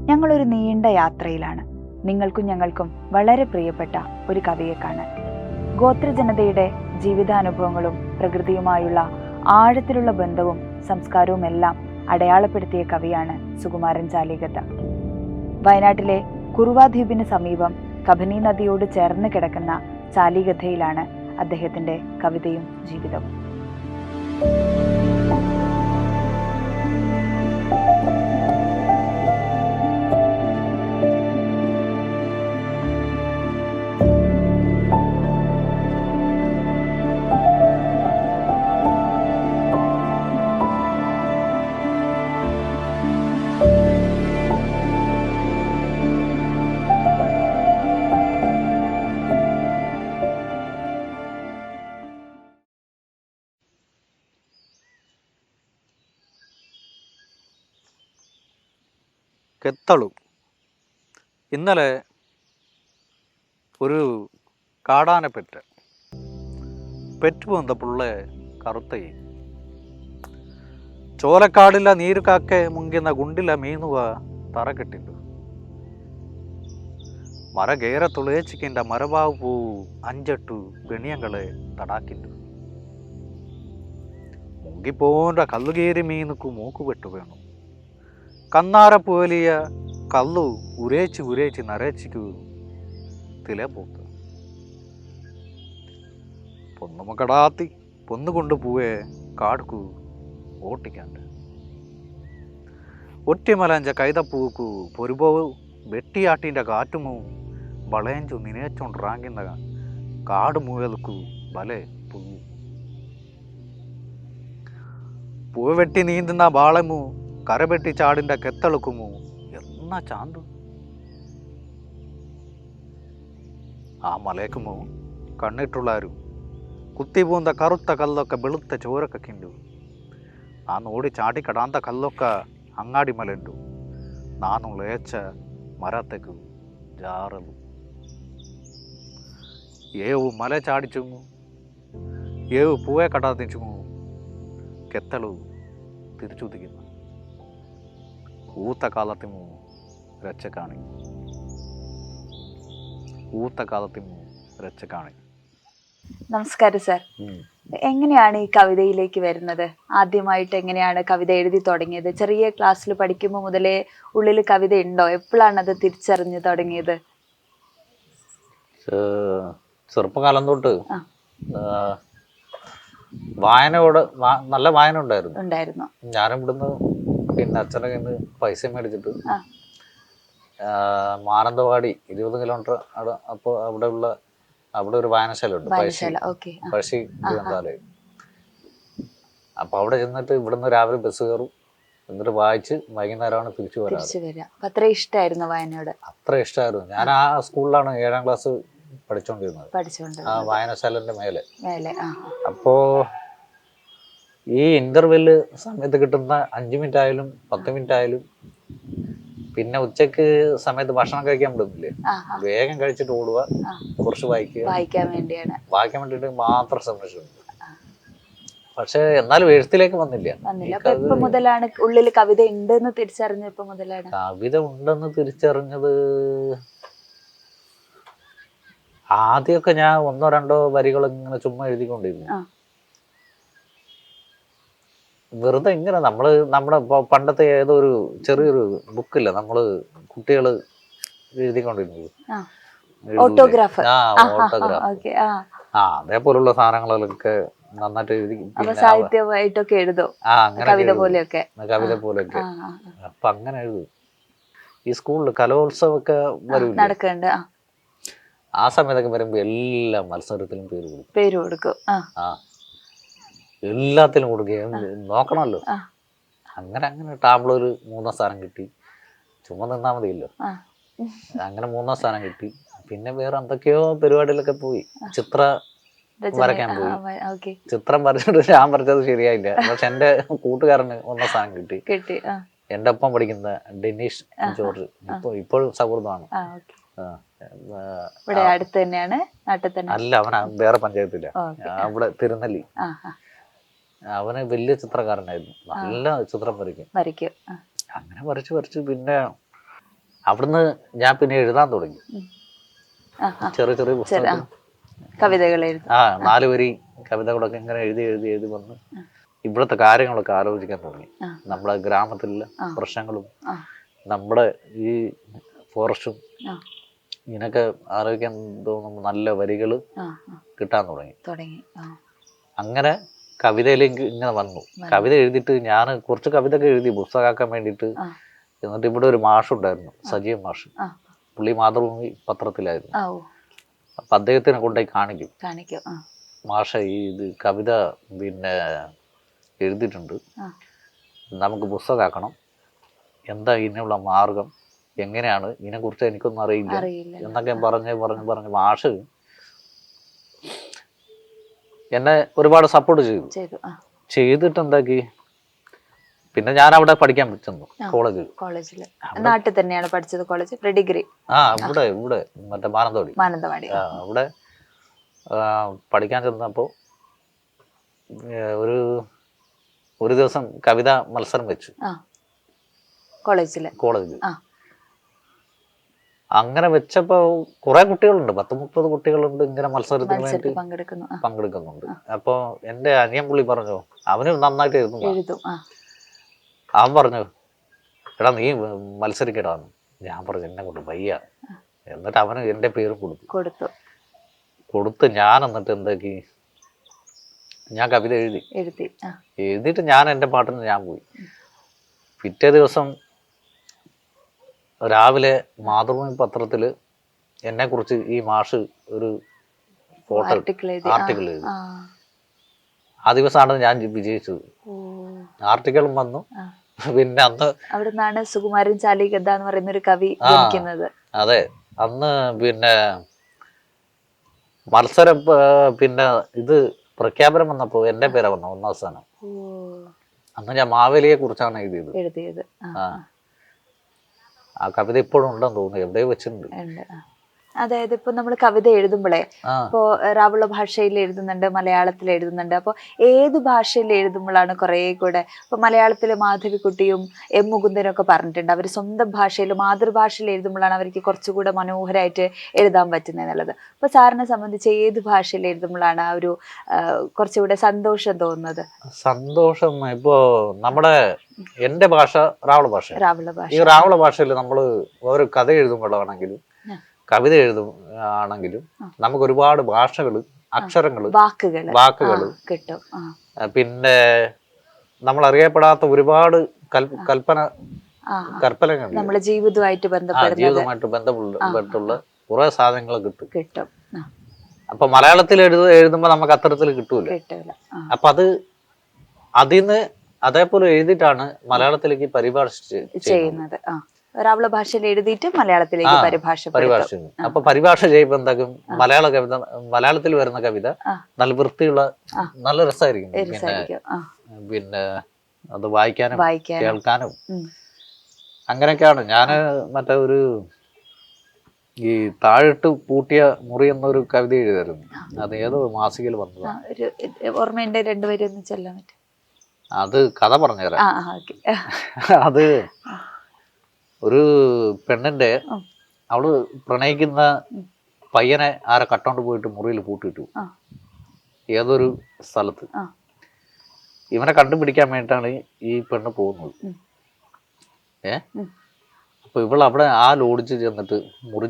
ഞങ്ങളൊരു നീണ്ട യാത്രയിലാണ്. നിങ്ങൾക്കും ഞങ്ങൾക്കും വളരെ പ്രിയപ്പെട്ട ഒരു കവിയെ കാണാൻ. ഗോത്രജനതയുടെ ജീവിതാനുഭവങ്ങളും പ്രകൃതിയുമായുള്ള ആഴത്തിലുള്ള ബന്ധവും സംസ്കാരവും എല്ലാം അടയാളപ്പെടുത്തിയ കവിയാണ് സുകുമാരൻ ചാലികത്ത. വയനാട്ടിലെ കുറുവ ദ്വീപിന് സമീപം കബനി നദിയോട് ചേർന്ന് കിടക്കുന്ന ചാലികത്തയിലാണ് അദ്ദേഹത്തിന്റെ കവിതയും ജീവിതവും. കെത്തളു. ഇന്നലെ ഒരു കാടാനെ പെറ്റു പോന്ന പുള്ളെ കറുത്തയി ചോലക്കാടില്ല നീരു കാക്കെ മുങ്കിന ഗുണ്ടില മീനുവ തറകെട്ടിണ്ടു മര ഗേര തുളേച്ചിക്കിൻ്റെ മരവാവ് പൂവു അഞ്ചെട്ടു പെണിയങ്ങളെ തടാക്കിണ്ടു മുങ്കിപ്പോன்ற കല്ലുകേരി മീനുക്കു മൂക്കു പെട്ടു വേണു കന്നാരപ്പു വലിയ കല്ലു ഉരേച്ചി നരേച്ചിക്കു തിലപോത്ത് പൊന്നുമ കടാത്തി പൊന്നുകൊണ്ട് പൂവേ കാടുക്കു ഓട്ടിക്കാണ്ട് ഒറ്റമലഞ്ച കൈതപ്പൂക്കു പൊരുപോവ് വെട്ടിയാട്ടിൻ്റെ കാറ്റുമു വളയഞ്ചു നിനേച്ചോണ്ടിറാങ്ങുന്ന കാട് മുയൽക്കു ബലെ പൂവ് വെട്ടി നീന്തുന്ന ബാളമു കരപെട്ടി ചാടിൻ്റെ കെത്തളുക്കുമു എന്നാ ചാന്തു ആ മലയക്കുമു കണ്ണിട്ടുള്ളാരു കുത്തിപൂന്ത കറുത്ത കല്ലൊക്കെ വെളുത്ത ചോരൊക്കെ കിണ്ടു നാൻ ഓടി ചാടി കടാന്ത കല്ലൊക്കെ അങ്ങാടി മലണ്ടു നാനു ലേച്ച മരത്തേക്കു ജാറലു ഏവു മല ചാടിച്ചുമു ഏവു പൂവെ കടാതിച്ചുമു കെത്തളു തിരിച്ചുദിക്കുന്നു ഊത്ത കാലത്തിമു രച്ചക്കാണി നമസ്കാരം സർ. എങ്ങനെയാണ് ഈ കവിതയിലേക്ക് വരുന്നത്? ആദ്യമായിട്ട് എങ്ങനെയാണ് കവിത എഴുതി തുടങ്ങിയത്? ചെറിയ ക്ലാസ്സിൽ പഠിക്കുമ്പോൾ മുതലേ ഉള്ളിൽ കവിത ഉണ്ടോ? എപ്പോഴാണ് അത് തിരിച്ചറിഞ്ഞു തുടങ്ങിയത്? ചെറുപ്പകാലം തൊട്ട് വായനയോട് നല്ല വായന ഉണ്ടായിരുന്നു. ഞാനും ഇവിടുന്ന് പിന്നെ അച്ഛനെ കയ്യിൽ നിന്ന് പൈസ മേടിച്ചിട്ട് മാനന്തവാടി 20 കിലോമീറ്റർ അപ്പോൾ അവിടെ ഒരു വായനശാല ഉണ്ട്, പഴശ്ശി ഗ്രന്ഥാലയം. അപ്പൊ അവിടെ ചെന്നിട്ട് ഇവിടുന്ന് രാവിലെ ബസ് കയറും, എന്നിട്ട് വായിച്ച് വൈകുന്നേരമാണ് തിരിച്ചു വരാറ്. അത്ര ഇഷ്ടമായിരുന്നു വായനയോട്? അത്ര ഇഷ്ടമായിരുന്നു. ഞാൻ ആ സ്കൂളിലാണ് 7ാം ക്ലാസ് പഠിച്ചോണ്ടിരുന്നത്, ആ വായനശാലന്റെ മേലെ. അപ്പോ ഈ ഇന്റർവെല് സമയത്ത് കിട്ടുന്ന 5 മിനിറ്റ് ആയാലും 10 മിനിറ്റ് ആയാലും, പിന്നെ ഉച്ചക്ക് സമയത്ത് ഭക്ഷണം കഴിക്കാൻ വിടുന്നില്ലേ, വേഗം കഴിച്ചിട്ട് ഓടുക, കുറച്ച് വായിക്കാൻ വേണ്ടിയിട്ട് മാത്രം സംരക്ഷിച്ചു. പക്ഷെ എന്നാലും എഴുത്തിലേക്ക് വന്നില്ല. ഉള്ളിൽ കവിത ഉണ്ടെന്ന് തിരിച്ചറിഞ്ഞപ്പോ മുതലാണ്. കവിത ഉണ്ടെന്ന് തിരിച്ചറിഞ്ഞത് ആദ്യമൊക്കെ ഞാൻ 1-2 വരികൾ ഇങ്ങനെ ചുമ്മാ എഴുതിക്കൊണ്ടിരുന്നു. വെറുതെ ഇങ്ങനെ നമ്മുടെ പണ്ടത്തെ ഏതോ ഒരു ചെറിയൊരു ബുക്കില്ല, നമ്മള് കുട്ടികള് എഴുതിക്കൊണ്ടിരുന്നത്, ഓട്ടോഗ്രാഫ്. അതേപോലുള്ള സാധനങ്ങളൊക്കെ നന്നായിട്ട് എഴുതി, സാഹിത്യമായിട്ടൊക്കെ എഴുതും, കവിത പോലെയൊക്കെ. അപ്പൊ അങ്ങനെ എഴുതും. ഈ സ്കൂളിൽ കലോത്സവമൊക്കെ നടക്കുന്നുണ്ട്, ആ സമയത്തൊക്കെ വരുമ്പോ എല്ലാ മത്സരത്തിലും പേര് കൊടുക്കും. എല്ലാത്തിലും കൊടുക്കുകയും നോക്കണമല്ലോ. അങ്ങനെ ടാബ്ലോ ഒരു 3ാം സ്ഥാനം കിട്ടി. ചുമ്മാ നിന്നാ മതിയല്ലോ. അങ്ങനെ 3ാം സ്ഥാനം കിട്ടി. പിന്നെ വേറെ എന്തൊക്കെയോ പരിപാടിയിലൊക്കെ പോയി. ചിത്ര വരയ്ക്കാൻ പോയി. ചിത്രം വരച്ചിട്ട് ഞാൻ വരച്ചത് ശരിയായില്ല. പക്ഷെ എന്റെ കൂട്ടുകാരന് 1ാം സ്ഥാനം കിട്ടി. എന്റെ ഒപ്പം പഠിക്കുന്ന ഡെനീഷ് ജോർജ് ഇപ്പോഴും സൗഹൃദമാണ്. അല്ല, അവൻ വേറെ പഞ്ചായത്തില്ല, അവിടെ തിരുനെല്ലി. അവന് വലിയ ചിത്രകാരനായിരുന്നു, നല്ല ചിത്രം വരയ്ക്കും. അങ്ങനെ വരച്ച് പിന്നെ അവിടുന്ന് ഞാൻ പിന്നെ എഴുതാൻ തുടങ്ങി. ചെറിയ ചെറിയ പുസ്തകം, കവിതകൾ എഴുതും. 4 വരി കവിതകളൊക്കെ ഇങ്ങനെ എഴുതി എഴുതി എഴുതി വന്ന് ഇവിടുത്തെ കാര്യങ്ങളൊക്കെ ആലോചിക്കാൻ തുടങ്ങി. നമ്മുടെ ഗ്രാമത്തിലെ പ്രശ്നങ്ങളും നമ്മുടെ ഈ ഫോറസ്റ്റും ഇതിനൊക്കെ ആലോചിക്കാൻ തോന്നുമ്പോൾ നല്ല വരികൾ കിട്ടാൻ തുടങ്ങി. അങ്ങനെ കവിതയിലേക്ക് ഇങ്ങനെ വന്നു. കവിത എഴുതിയിട്ട് ഞാൻ കുറച്ച് കവിത ഒക്കെ എഴുതി പുസ്തകമാക്കാൻ വേണ്ടിയിട്ട്. എന്നിട്ട് ഇവിടെ ഒരു മാഷുണ്ടായിരുന്നു, സജീവ് മാഷ്. പുള്ളി മാതൃഭൂമി പത്രത്തിലായിരുന്നു. അപ്പൊ അദ്ദേഹത്തിനെ കൊണ്ടുപോയി കാണിക്കും. മാഷ ഇത് കവിത പിന്നെ എഴുതിയിട്ടുണ്ട്, നമുക്ക് പുസ്തകമാക്കണം, എന്താ ഇതിനുള്ള മാർഗം, എങ്ങനെയാണ്, ഇതിനെക്കുറിച്ച് എനിക്കൊന്നും അറിയില്ല എന്നൊക്കെ പറഞ്ഞ് മാഷ് എന്നെ ഒരുപാട് സപ്പോർട്ട് ചെയ്തിട്ട് എന്താക്കി, പിന്നെ ഞാൻ അവിടെ പഠിക്കാൻ ചെന്നു കോളേജിൽ. നാട്ടിൽ തന്നെയാണ് പഠിച്ചത്? കോളേജ് ഡിഗ്രി ഇവിടെ മറ്റേ മാനന്തവാടി അവിടെ പഠിക്കാൻ ചെന്നപ്പോ ഒരു ദിവസം കവിതാ മത്സരം വെച്ചു കോളേജിൽ. അങ്ങനെ വെച്ചപ്പോ കുറെ കുട്ടികളുണ്ട്, 10-30 കുട്ടികളുണ്ട് ഇങ്ങനെ മത്സരത്തിന് വേണ്ടി പങ്കെടുക്കുന്നുണ്ട്. അപ്പൊ എന്റെ അനിയൻ പുള്ളി പറഞ്ഞു, അവന് നന്നായിട്ട് എഴുതും. അവൻ പറഞ്ഞു, എടാ നീ മത്സരിക്കടാന്ന്. ഞാൻ പറഞ്ഞു എന്നെ കൊണ്ട് വയ്യ. എന്നിട്ട് അവന് എന്റെ പേര് കൊടുത്ത് ഞാൻ എന്നിട്ട് എന്താക്കി, ഞാൻ കവിത എഴുതിയിട്ട് ഞാൻ എന്റെ പാട്ടിന് ഞാൻ പോയി. പിറ്റേ ദിവസം രാവിലെ മാതൃഭൂമി പത്രത്തില് എന്നെ കുറിച്ച് ഈ മാഷ് ഒരു ഫോട്ടോ ആർട്ടിക്കിൾ എഴുതി. ആ ദിവസമാണ് ഞാൻ വിജയിച്ചത്. ആർട്ടിക്കിളും വന്നു. പിന്നെ അവിടുന്നാണ് സുകുമാരൻ ചാലികത എന്ന് പറയുന്ന ഒരു കവി ജനിക്കുന്നത്. അതെ, അന്ന് പിന്നെ മത്സരം പിന്നെ ഇത് പ്രഖ്യാപനം വന്നപ്പോ എന്റെ പേരാ വന്ന 1ാം സ്ഥാനം. അന്ന് ഞാൻ മാവേലിയെ കുറിച്ചാണ് എഴുതിയത്. ആ കവിത ഇപ്പോഴും ഉണ്ടെന്ന് തോന്നുന്നു, എവിടെയോ വെച്ചിട്ടുണ്ട്. അതായത് ഇപ്പൊ നമ്മൾ കവിത എഴുതുമ്പോഴേ ഇപ്പോ റാവുള്ള ഭാഷയിൽ എഴുതുന്നുണ്ട്, മലയാളത്തിൽ എഴുതുന്നുണ്ട്. അപ്പൊ ഏത് ഭാഷയിൽ എഴുതുമ്പോഴാണ് കുറെ കൂടെ, ഇപ്പൊ മലയാളത്തില് മാധവിക്കുട്ടിയും എം മുകുന്ദനും ഒക്കെ പറഞ്ഞിട്ടുണ്ട്, അവർ സ്വന്തം ഭാഷയിൽ മാതൃഭാഷയിൽ എഴുതുമ്പോഴാണ് അവർക്ക് കുറച്ചുകൂടെ മനോഹരമായിട്ട് എഴുതാൻ പറ്റുന്നത് എന്നുള്ളത്. അപ്പൊ സാറിനെ സംബന്ധിച്ച് ഏത് ഭാഷയിൽ എഴുതുമ്പോഴാണ് ആ ഒരു കുറച്ചുകൂടെ സന്തോഷം തോന്നുന്നത്? സന്തോഷം ഇപ്പോ നമ്മുടെ എന്റെ ഭാഷ റാവുള ഭാഷ. ഈ റാവുള ഭാഷയിൽ നമ്മള് ഒരു കഥ എഴുതുമ്പോഴാണെങ്കിലും കവിത ആണെങ്കിലും നമുക്ക് ഒരുപാട് ഭാഷകള്, അക്ഷരങ്ങള്, വാക്കുകള് കിട്ടും. പിന്നെ നമ്മൾ അറിയപ്പെടാത്ത ഒരുപാട് കൽപ്പനകൾ നമ്മുടെ ജീവിതവുമായിട്ട് ബന്ധപ്പെട്ടുള്ള കുറെ സാധനങ്ങൾ കിട്ടും. അപ്പൊ മലയാളത്തിൽ എഴുതുമ്പോ നമുക്ക് അത്തരത്തിൽ കിട്ടൂല. അപ്പൊ അതിന്ന് അതേപോലെ എഴുതിയിട്ടാണ് മലയാളത്തിലേക്ക് പരിഭാഷിച്ച് ചെയ്യുന്നത്. റാവുള ഭാഷയിൽ എഴുതിയിട്ട് മലയാളത്തിലേക്ക് പരിഭാഷ. അപ്പൊ പരിഭാഷ ചെയ്യുമ്പോ എന്താക്കും, മലയാളത്തിൽ വരുന്ന കവിത നല്ല വൃത്തിയുള്ള നല്ല രസമായിരിക്കും. പിന്നെ അത് വായിക്കാനും കേൾക്കാനും അങ്ങനെയൊക്കെയാണ്. ഞാന് മറ്റേ ഈ താഴിട്ട് പൂട്ടിയ മുറി എന്നൊരു കവിത എഴുതായിരുന്നു. അത് ഏതോ മാസികയിൽ വന്നതാണ്. ഓർമ്മയുണ്ട്, 2 വരി ഒന്ന് ചെല്ലാൻ പറ്റും? അത് കഥ പറഞ്ഞുതരാം. അത് ഒരു പെണ്ണിന്റെ അവള് പ്രണയിക്കുന്ന പയ്യനെ ആരെ കട്ടോണ്ട് പോയിട്ട് മുറിയിൽ പൂട്ടിയിട്ടു ഏതൊരു സ്ഥലത്ത്. ഇവനെ കണ്ടുപിടിക്കാൻ വേണ്ടിയിട്ടാണ് ഈ പെണ്ണ് പോകുന്നത്. അപ്പൊ ഇവൾ അവിടെ ആ ലോഡ്ജിൽ ചെന്നിട്ട് മുറി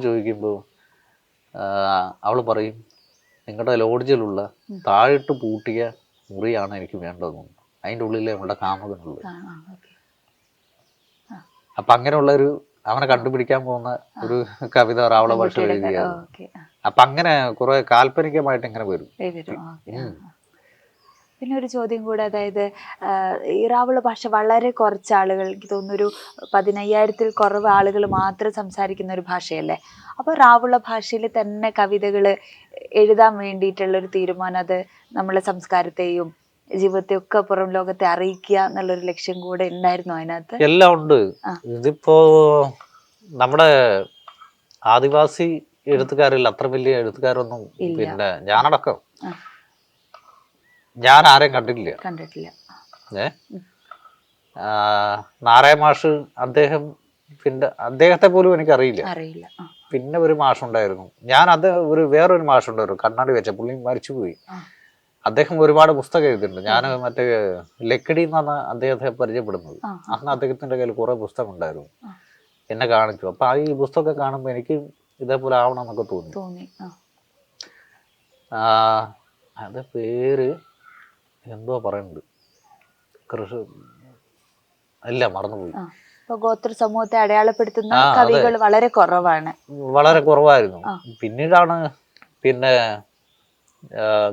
ചോദിക്കുമ്പോൾ അവള് പറയും, നിങ്ങളുടെ ലോഡ്ജിലുള്ള താഴിട്ട് പൂട്ടിയ മുറിയാണ് എനിക്ക് വേണ്ടതെന്ന്. അതിൻ്റെ ഉള്ളിലെ നമ്മുടെ കാമുകനുള്ളത്. അപ്പൊ അങ്ങനെയുള്ള അവനെ കണ്ടുപിടിക്കാൻ പോകുന്ന ഒരു കവിത റാവുള ഭാഷ എഴുതിയായിരുന്നു. അപ്പൊ അങ്ങനെ കുറെ കാൽപ്പനികമായിട്ട് ഇങ്ങനെ വരും. പിന്നെ ഒരു ചോദ്യം കൂടെ, അതായത് ഈ റാവുള ഭാഷ വളരെ കുറച്ച് ആളുകൾ, എനിക്ക് തോന്നുന്നു ഒരു 15,000-ൽ കുറവ് ആളുകൾ മാത്രം സംസാരിക്കുന്ന ഒരു ഭാഷയല്ലേ. അപ്പോൾ റാവുള ഭാഷയിൽ തന്നെ കവിതകൾ എഴുതാൻ വേണ്ടിയിട്ടുള്ളൊരു തീരുമാനം, അത് നമ്മളെ സംസ്കാരത്തെയും ജീവിതത്തെ ഒക്കെ പുറം ലോകത്തെ അറിയിക്കുക എന്നുള്ളൊരു ലക്ഷ്യം കൂടെ ഉണ്ടായിരുന്നു അതിനകത്ത്? എല്ലാം ഉണ്ട്. ഇതിപ്പോ നമ്മുടെ ആദിവാസി എഴുത്തുകാരിൽ അത്ര വലിയ എഴുത്തുകാരൊന്നും, പിന്നെ ഞാനടക്കം ഞാൻ ആരെയും കണ്ടിട്ടില്ല. നാരായ മാഷ് അദ്ദേഹം പിന്നെ അദ്ദേഹത്തെ പോലും എനിക്കറിയില്ല. അറിയില്ല. പിന്നെ ഒരു മാഷുണ്ടായിരുന്നു, വേറൊരു മാഷുണ്ടായിരുന്നു, കണ്ണാടി വെച്ച, പുള്ളി മരിച്ചുപോയി. അദ്ദേഹം ഒരുപാട് പുസ്തകം എഴുതിയിട്ടുണ്ട്. ഞാൻ മറ്റേ ലക്കിടി എന്നാണ് അദ്ദേഹത്തെ പരിചയപ്പെടുന്നത്. അന്ന് അദ്ദേഹത്തിന്റെ കയ്യിൽ കുറെ പുസ്തകം ഉണ്ടായിരുന്നു. എന്നെ കാണിച്ചു. അപ്പൊ ഈ പുസ്തകമൊക്കെ കാണുമ്പോൾ എനിക്ക് ഇതേപോലെ ആവണം എന്നൊക്കെ തോന്നി. അത് പേര് എന്തോ പറയുന്നുണ്ട്, കൃഷി അല്ല, മറന്നുപോയി. ഗോത്ര സമൂഹത്തെ അടയാളപ്പെടുത്തുന്ന കവികൾ വളരെ കുറവായിരുന്നു. പിന്നീടാണ് പിന്നെ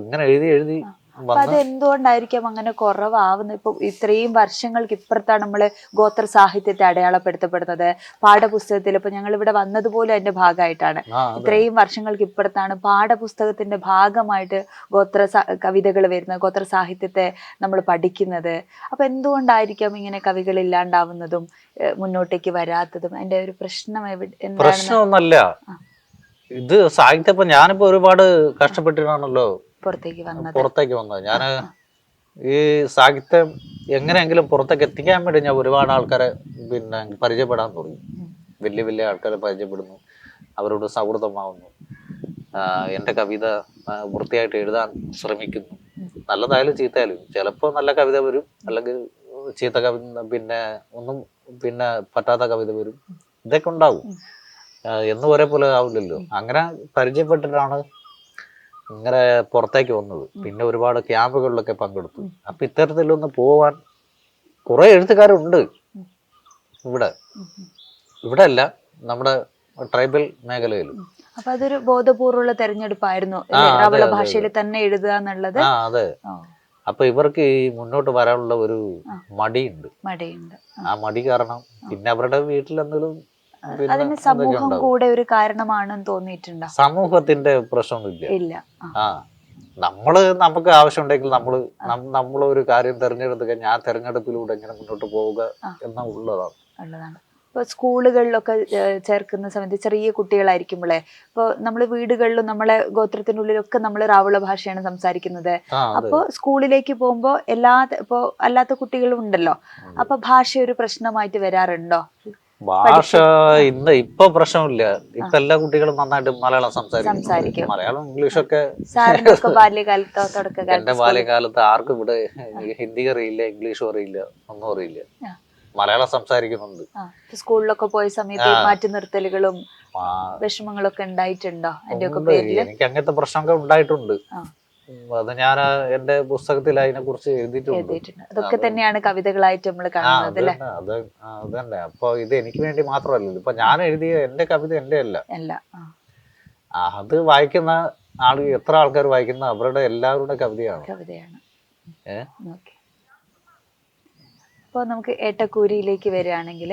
ഇങ്ങനെ എഴുതി അപ്പൊ അത് എന്തുകൊണ്ടായിരിക്കും അങ്ങനെ കുറവാവുന്നത്? ഇപ്പൊ ഇത്രയും വർഷങ്ങൾക്ക് ഇപ്പുറത്താണ് നമ്മള് ഗോത്ര സാഹിത്യത്തെ അടയാളപ്പെടുത്തപ്പെടുന്നത്. പാഠപുസ്തകത്തിൽ ഇപ്പൊ ഞങ്ങൾ ഇവിടെ വന്നതുപോലും അതിന്റെ ഭാഗമായിട്ടാണ്. ഇത്രയും വർഷങ്ങൾക്ക് ഇപ്പുറത്താണ് പാഠപുസ്തകത്തിന്റെ ഭാഗമായിട്ട് ഗോത്ര കവിതകൾ വരുന്നത്, ഗോത്ര സാഹിത്യത്തെ നമ്മൾ പഠിക്കുന്നത്. അപ്പൊ എന്തുകൊണ്ടായിരിക്കാം ഇങ്ങനെ കവികൾ ഇല്ലാണ്ടാവുന്നതും മുന്നോട്ടേക്ക് വരാത്തതും? അതിന്റെ ഒരു പ്രശ്നമൊന്നല്ല ഇത്. സാഹിത്യം ഇപ്പൊ ഞാനിപ്പോ ഒരുപാട് കഷ്ടപ്പെട്ടിട്ടാണല്ലോ പുറത്തേക്ക് വന്നത്. ഞാൻ ഈ സാഹിത്യം എങ്ങനെയെങ്കിലും പുറത്തേക്ക് എത്തിക്കാൻ വേണ്ടി ഞാൻ ഒരുപാട് ആൾക്കാരെ പിന്നെ പരിചയപ്പെടാൻ തുടങ്ങി. വലിയ വലിയ ആൾക്കാരെ പരിചയപ്പെടുന്നു, അവരോട് സൗഹൃദമാവുന്നു, എൻ്റെ കവിത വൃത്തിയായിട്ട് എഴുതാൻ ശ്രമിക്കുന്നു. നല്ലതായാലും ചീത്തയായാലും, ചിലപ്പോൾ നല്ല കവിത വരും, അല്ലെങ്കിൽ ചീത്ത കവിത, പിന്നെ ഒന്നും പിന്നെ പറ്റാത്ത കവിത വരും. ഇതൊക്കെ ഉണ്ടാവും, എന്നും ഒരേപോലെ ആവില്ലല്ലോ. അങ്ങനെ പരിചയപ്പെട്ടിട്ടാണ് ഇങ്ങനെ പുറത്തേക്ക് വന്നത്. പിന്നെ ഒരുപാട് ക്യാമ്പുകളിലൊക്കെ പങ്കെടുത്തു. അപ്പൊ ഇത്തരത്തിലൊന്ന് പോവാൻ കുറെ എഴുത്തുകാരുണ്ട് ഇവിടെ അല്ല, നമ്മുടെ ട്രൈബൽ മേഖലയിലും. അപ്പൊ അതൊരു ബോധപൂർവ്വമുള്ള തെരഞ്ഞെടുപ്പായിരുന്നു, ദ്രാവിഡ ഭാഷയിൽ തന്നെ എഴുതുക എന്നുള്ളത്. അതെ. അപ്പൊ ഇവർക്ക് ഈ മുന്നോട്ട് വരാനുള്ള ഒരു മടിയുണ്ട്. ആ മടി കാരണം പിന്നെ അവരുടെ വീട്ടിൽ എന്തെങ്കിലും അതിന് സമൂഹം കൂടെ ഒരു കാരണമാണെന്ന് തോന്നിയിട്ടുണ്ടോ? സമൂഹത്തിന്റെ പ്രശ്നമൊന്നുമില്ല. നമുക്ക് ആവശ്യമുണ്ടെങ്കിൽ നമ്മളൊരു കാര്യം തെരഞ്ഞെടുത്ത് കഴിഞ്ഞാൽ ആ തെരഞ്ഞെടുപ്പിലൂടെ എങ്ങനെ മുന്നോട്ട് പോവുക എന്ന ഉള്ളതാണ്. ഇപ്പൊ സ്കൂളുകളിലൊക്കെ ചേർക്കുന്ന സമയത്ത് ചെറിയ കുട്ടികളായിരിക്കുമ്പോളെ, ഇപ്പൊ നമ്മള് വീടുകളിലും നമ്മളെ ഗോത്രത്തിനുള്ളിലൊക്കെ നമ്മൾ റാവുള ഭാഷയാണ് സംസാരിക്കുന്നത്. അപ്പൊ സ്കൂളിലേക്ക് പോകുമ്പോ അല്ലാത്ത കുട്ടികളും ഉണ്ടല്ലോ. അപ്പൊ ഭാഷ ഒരു പ്രശ്നമായിട്ട് വരാറുണ്ടോ? ഭാഷ ഇപ്പൊ പ്രശ്നമില്ല. ഇപ്പൊ എല്ലാ കുട്ടികളും നന്നായിട്ട് മലയാളം സംസാരിക്കും. മലയാളം ഇംഗ്ലീഷൊക്കെ എന്റെ ബാല്യകാലത്ത് ആർക്കും ഇവിടെ ഹിന്ദി അറിയില്ല, ഇംഗ്ലീഷും അറിയില്ല, ഒന്നും അറിയില്ല. മലയാളം സംസാരിക്കുന്നുണ്ട്. സ്കൂളിലൊക്കെ പോയ സമയത്ത് മാറ്റി നിർത്തലുകളും വിഷമങ്ങളൊക്കെ ഉണ്ടായിട്ടുണ്ടോ? എനിക്ക് അങ്ങനത്തെ പ്രശ്നമൊക്കെ ഉണ്ടായിട്ടുണ്ട്. അത് ഞാൻ എന്റെ പുസ്തകത്തിൽ അതിനെ കുറിച്ച് എഴുതിയിട്ടുണ്ട്. അതൊക്കെ തന്നെയാണ് കവിതകളായിട്ട് നമ്മൾ കാണുന്നത്. അതന്നെ. അപ്പൊ ഇത് എനിക്ക് വേണ്ടി മാത്രമല്ല, ഇപ്പൊ ഞാൻ എഴുതിയ എന്റെ കവിത എന്റെ അല്ല. അത് വായിക്കുന്ന എത്ര ആൾക്കാർ വായിക്കുന്ന അവരുടെ എല്ലാവരുടെ കവിതയാണ്. അപ്പോൾ നമുക്ക് ഏട്ടക്കൂരിയിലേക്ക് വരികയാണെങ്കിൽ,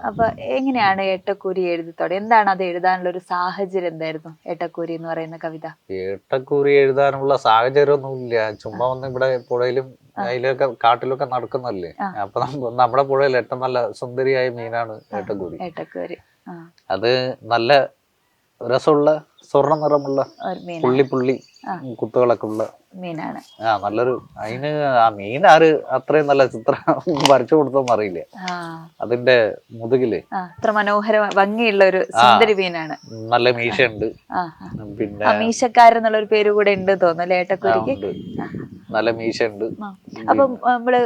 അപ്പൊ എങ്ങനെയാണ് ഏട്ടക്കൂരി എഴുതിത്തോടെ? എന്താണ് അത് എഴുതാനുള്ള ഒരു സാഹചര്യം? എന്തായിരുന്നു ഏട്ടക്കൂരി എന്ന് പറയുന്ന കവിത? ഏട്ടക്കൂരി എഴുതാനുള്ള സാഹചര്യം ഒന്നുമില്ല. ചുമ്മാ ഒന്ന് ഇവിടെ പുഴയിലും അതിലൊക്കെ കാട്ടിലൊക്കെ നടക്കുന്നല്ലേ. അപ്പൊ നമ്മുടെ പുഴയിൽ ഏറ്റവും നല്ല സുന്ദരിയായ മീനാണ് ഏട്ടക്കൂരി. അത് നല്ല രസമുള്ള സ്വർണ്ണ നിറമുള്ള പുള്ളി കുത്തുകളൊക്കെ ഉള്ള മീനാണ്. നല്ലൊരു ആ മീൻ അത്രയും നല്ല ചിത്രം വരച്ചു കൊടുത്തൊന്നും അറിയില്ല. അതിന്റെ മുതുകില് അത്ര മനോഹര ഭംഗിയുള്ള ഒരു സുന്ദരി മീനാണ്. നല്ല മീശയുണ്ട്. പിന്നെ മീശക്കാരെന്നുള്ള ഒരു പേര് കൂടെ ഉണ്ട് തോന്നുന്നു ഏട്ടക്കൂരിക്ക്. നല്ല മീശയുണ്ട്. അപ്പം നമ്മള്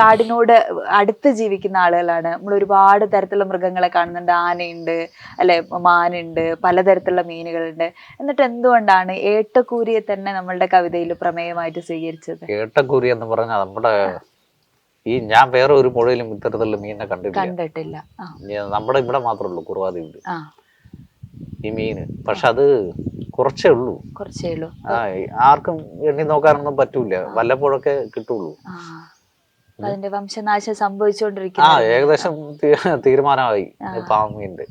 കാടിനോട് അടുത്ത് ജീവിക്കുന്ന ആളുകളാണ്. നമ്മൾ ഒരുപാട് തരത്തിലുള്ള മൃഗങ്ങളെ കാണുന്നുണ്ട്. ആനയുണ്ട്, അല്ലെ, മാനുണ്ട്, പലതരത്തിലുള്ള മീനുകളുണ്ട്. എന്നിട്ട് എന്തുകൊണ്ടാണ് ഏട്ടക്കൂരിയെ തന്നെ നമ്മളുടെ കവിതയിൽ പ്രമേയമായിട്ട് സ്വീകരിച്ചത്? ഏട്ടക്കൂരി എന്ന് പറഞ്ഞാൽ നമ്മുടെ ഞാൻ വേറെ ഒരു പുഴയിലും ഇത്തരത്തിലുള്ള മീനിനെ കണ്ടിട്ടില്ല. നമ്മുടെ ഇവിടെ മാത്രമേ ഉള്ളൂ, കുറുവാദ്വീപിൽ ഈ മീന്. പക്ഷെ അത് കുറച്ചേ ഉള്ളൂ. ആർക്കും എണ്ണി നോക്കാനൊന്നും പറ്റൂല, വല്ലപ്പോഴൊക്കെ കിട്ടുള്ളൂ. അതിന്റെ വംശനാശം സംഭവിച്ചുകൊണ്ടിരിക്കുന്നു. ഏകദേശം തീരുമാനമായി പാമ്പീന്റെ.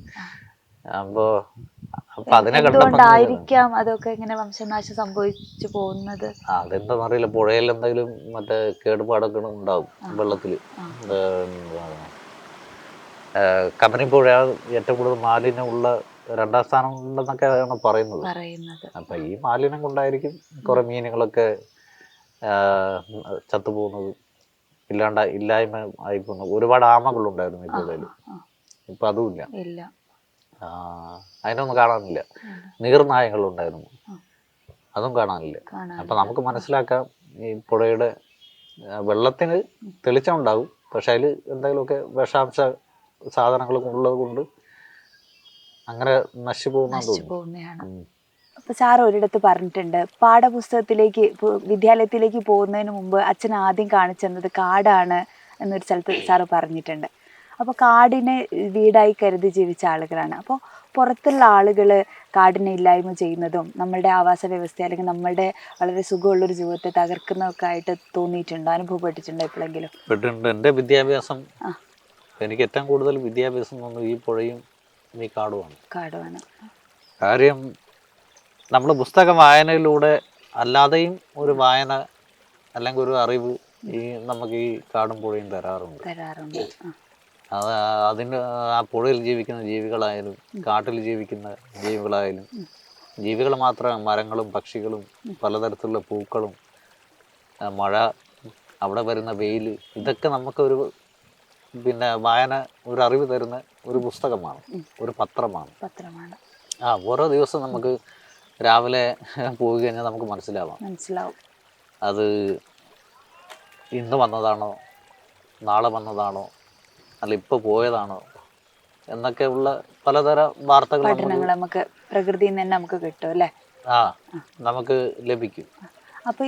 അപ്പൊ അതിനെ കണ്ടായിരിക്കാം അതൊക്കെ ഇങ്ങനെ വംശനാശം സംഭവിച്ചു പോകുന്നത്. അതെന്താന്ന് അറിയില്ല. പുഴയിൽ എന്തെങ്കിലും മറ്റേ കേടുപാടൊക്കെ ഉണ്ടാവും വെള്ളത്തില്. കബനിപ്പുഴ ഏറ്റവും കൂടുതൽ മാലിന്യമുള്ള 2ാം സ്ഥാനം ഉണ്ടെന്നൊക്കെയാണ് പറയുന്നത്. അപ്പൊ ഈ മാലിന്യം കൊണ്ടായിരിക്കും കുറെ മീനുകളൊക്കെ ചത്തുപോകുന്നത്, ഇല്ലായ്മ ആയി പോകുന്നത്. ഒരുപാട് ആമകളുണ്ടായിരുന്നു ഈ പുഴയില്. ഇപ്പൊ അതുമില്ല. ഇല്ല. അതിനൊന്നും കാണാനില്ല. നീർനായകളുണ്ടായിരുന്നു, അതും കാണാനില്ല. അപ്പൊ നമുക്ക് മനസ്സിലാക്കാം ഈ പുഴയുടെ വെള്ളത്തിന് തെളിച്ചമുണ്ടാകും, പക്ഷെ അതിൽ എന്തെങ്കിലുമൊക്കെ വിഷാംശ സാധനങ്ങൾ ഉള്ളത് കൊണ്ട് അങ്ങനെ നശിച്ചു പോകുന്നതാണ്. അപ്പൊ സാർ ഒരിടത്ത് പറഞ്ഞിട്ടുണ്ട്, പാഠപുസ്തകത്തിലേക്ക് വിദ്യാലയത്തിലേക്ക് പോകുന്നതിന് മുമ്പ് അച്ഛൻ ആദ്യം കാണിച്ചെന്നത് കാടാണ് എന്നൊരു സ്ഥലത്ത് സാറ് പറഞ്ഞിട്ടുണ്ട്. അപ്പോൾ കാടിനെ വീടായി കരുതി ജീവിച്ച ആളുകളാണ്. അപ്പോൾ പുറത്തുള്ള ആളുകൾ കാടിനെ ഇല്ലായ്മ ചെയ്യുന്നതും നമ്മളുടെ ആവാസ വ്യവസ്ഥ അല്ലെങ്കിൽ നമ്മളുടെ വളരെ സുഖമുള്ളൊരു ജീവിതത്തെ തകർക്കുന്നതൊക്കെ ആയിട്ട് തോന്നിയിട്ടുണ്ടോ, അനുഭവപ്പെട്ടിട്ടുണ്ടോ എപ്പോഴെങ്കിലും? എൻ്റെ വിദ്യാഭ്യാസം, എനിക്ക് ഏറ്റവും കൂടുതൽ വിദ്യാഭ്യാസം തോന്നുന്നു ഈ പുഴയും ഈ കാടുമാണ്. കാര്യം നമ്മൾ പുസ്തക വായനയിലൂടെ അല്ലാതെയും ഒരു വായന അല്ലെങ്കിൽ ഒരു അറിവ് ഈ നമുക്ക് ഈ കാടും പുഴയും തരാറുണ്ട്. അത് അതിന് ആ പുഴയിൽ ജീവിക്കുന്ന ജീവികളായാലും കാട്ടിൽ ജീവിക്കുന്ന ജീവികളായാലും, ജീവികൾ മാത്രമല്ല, മരങ്ങളും പക്ഷികളും പലതരത്തിലുള്ള പൂക്കളും മഴ, അവിടെ വരുന്ന വെയിൽ, ഇതൊക്കെ നമുക്കൊരു പിന്നെ വായന ഒരു അറിവ് തരുന്ന ഒരു പുസ്തകമാണ്, ഒരു പത്രമാണ്. ഓരോ ദിവസം നമുക്ക് രാവിലെ പോയി കഴിഞ്ഞാൽ നമുക്ക് മനസ്സിലാവും അത് ഇന്ന് വന്നതാണോ, നാളെ വന്നതാണോ, അല്ല ഇപ്പോൾ പോയതാണോ എന്നൊക്കെയുള്ള പലതരം വാർത്തകൾ നമുക്ക് പ്രകൃതിയിൽ നിന്ന് നമുക്ക് കിട്ടും അല്ലേ? നമുക്ക് ലഭിക്കും. അപ്പൊ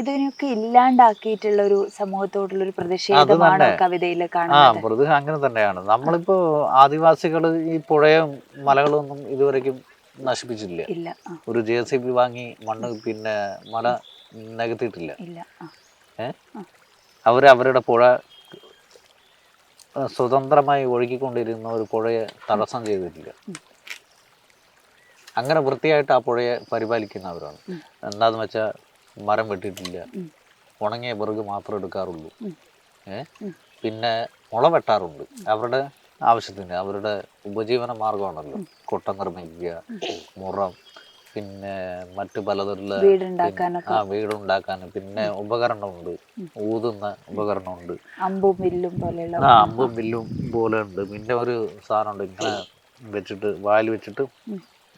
ഇതിനൊക്കെ ഇല്ലാണ്ടാക്കിയിട്ടുള്ള ഒരു സമൂഹത്തോടുള്ള ഒരു പ്രതിഷേധമാണ് കവിതയിൽ കാണുന്നത്. അങ്ങനെ തന്നെയാണ്. നമ്മളിപ്പോ ആദിവാസികൾ ഈ പുഴയും മലകളും ഒന്നും ഇതുവരെയ്ക്കും നശിപ്പിച്ചിട്ടില്ല. ഒരു JCB വാങ്ങി മണ്ണ് പിന്നെ മല നികത്തിയിട്ടില്ല. അവരുടെ പുഴ സ്വതന്ത്രമായി ഒഴുകിക്കൊണ്ടിരുന്ന ഒരു പുഴയെ തടസ്സം ചെയ്തിട്ടില്ല. അങ്ങനെ വൃത്തിയായിട്ട് ആ പുഴയെ പരിപാലിക്കുന്നവരാണ്. എന്താന്ന് വെച്ചാൽ മരം വെട്ടിയിട്ടില്ല, ഉണങ്ങിയ വിറക് മാത്രം എടുക്കാറുള്ളൂ, പിന്നെ മുള വെട്ടാറുണ്ട് അവരുടെ ആവശ്യത്തിന്. അവരുടെ ഉപജീവന മാർഗമാണല്ലോ കൊട്ട നിർമ്മിക്കുക, മുറം, പിന്നെ മറ്റു പലതരത്തിലുള്ള വീടുണ്ടാക്കാൻ പിന്നെ ഉപകരണമുണ്ട്, ഊതുന്ന ഉപകരണമുണ്ട്, അമ്പും വില്ലും പോലെ ഉണ്ട്. പിന്നെ ഒരു സാധനമുണ്ട്, ഇങ്ങനെ വെച്ചിട്ട് വായിൽ വെച്ചിട്ട്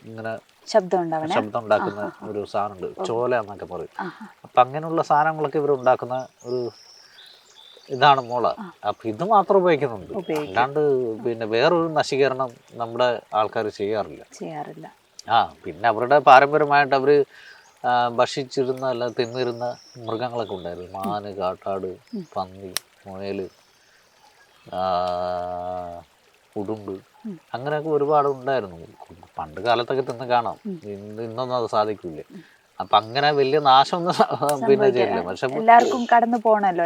ഇങ്ങനെ ശബ്ദം ഉണ്ടാക്കുന്ന ഒരു സാധനമുണ്ട്, ചോല എന്നൊക്കെ പറയും. അപ്പൊ അങ്ങനെയുള്ള സാധനങ്ങളൊക്കെ ഇവർ ഉണ്ടാക്കുന്ന ഒരു ഇതാണ് മുള. അപ്പൊ ഇത് മാത്രം ഉപയോഗിക്കുന്നുണ്ട്, അല്ലാണ്ട് പിന്നെ വേറൊരു നശീകരണം നമ്മുടെ ആൾക്കാർ ചെയ്യാറില്ല. പിന്നെ അവരുടെ പാരമ്പര്യമായിട്ട് അവര് ഭക്ഷിച്ചിരുന്ന അല്ല തിന്നിരുന്ന മൃഗങ്ങളൊക്കെ ഉണ്ടായിരുന്നു. മാന്, കാട്ടാട്, പന്നി, മുയല്, ഉടുമ്പ്, അങ്ങനെയൊക്കെ ഒരുപാട് ഉണ്ടായിരുന്നു. പണ്ട് കാലത്തൊക്കെ തിന്ന് കാണാം, ഇന്നൊന്നും അത് സാധിക്കില്ല. അപ്പൊ അങ്ങനെ വലിയ നാശമൊന്നും പിന്നെ ചെയ്യില്ല. പക്ഷെ എല്ലാവർക്കും കടന്നു പോകണല്ലോ,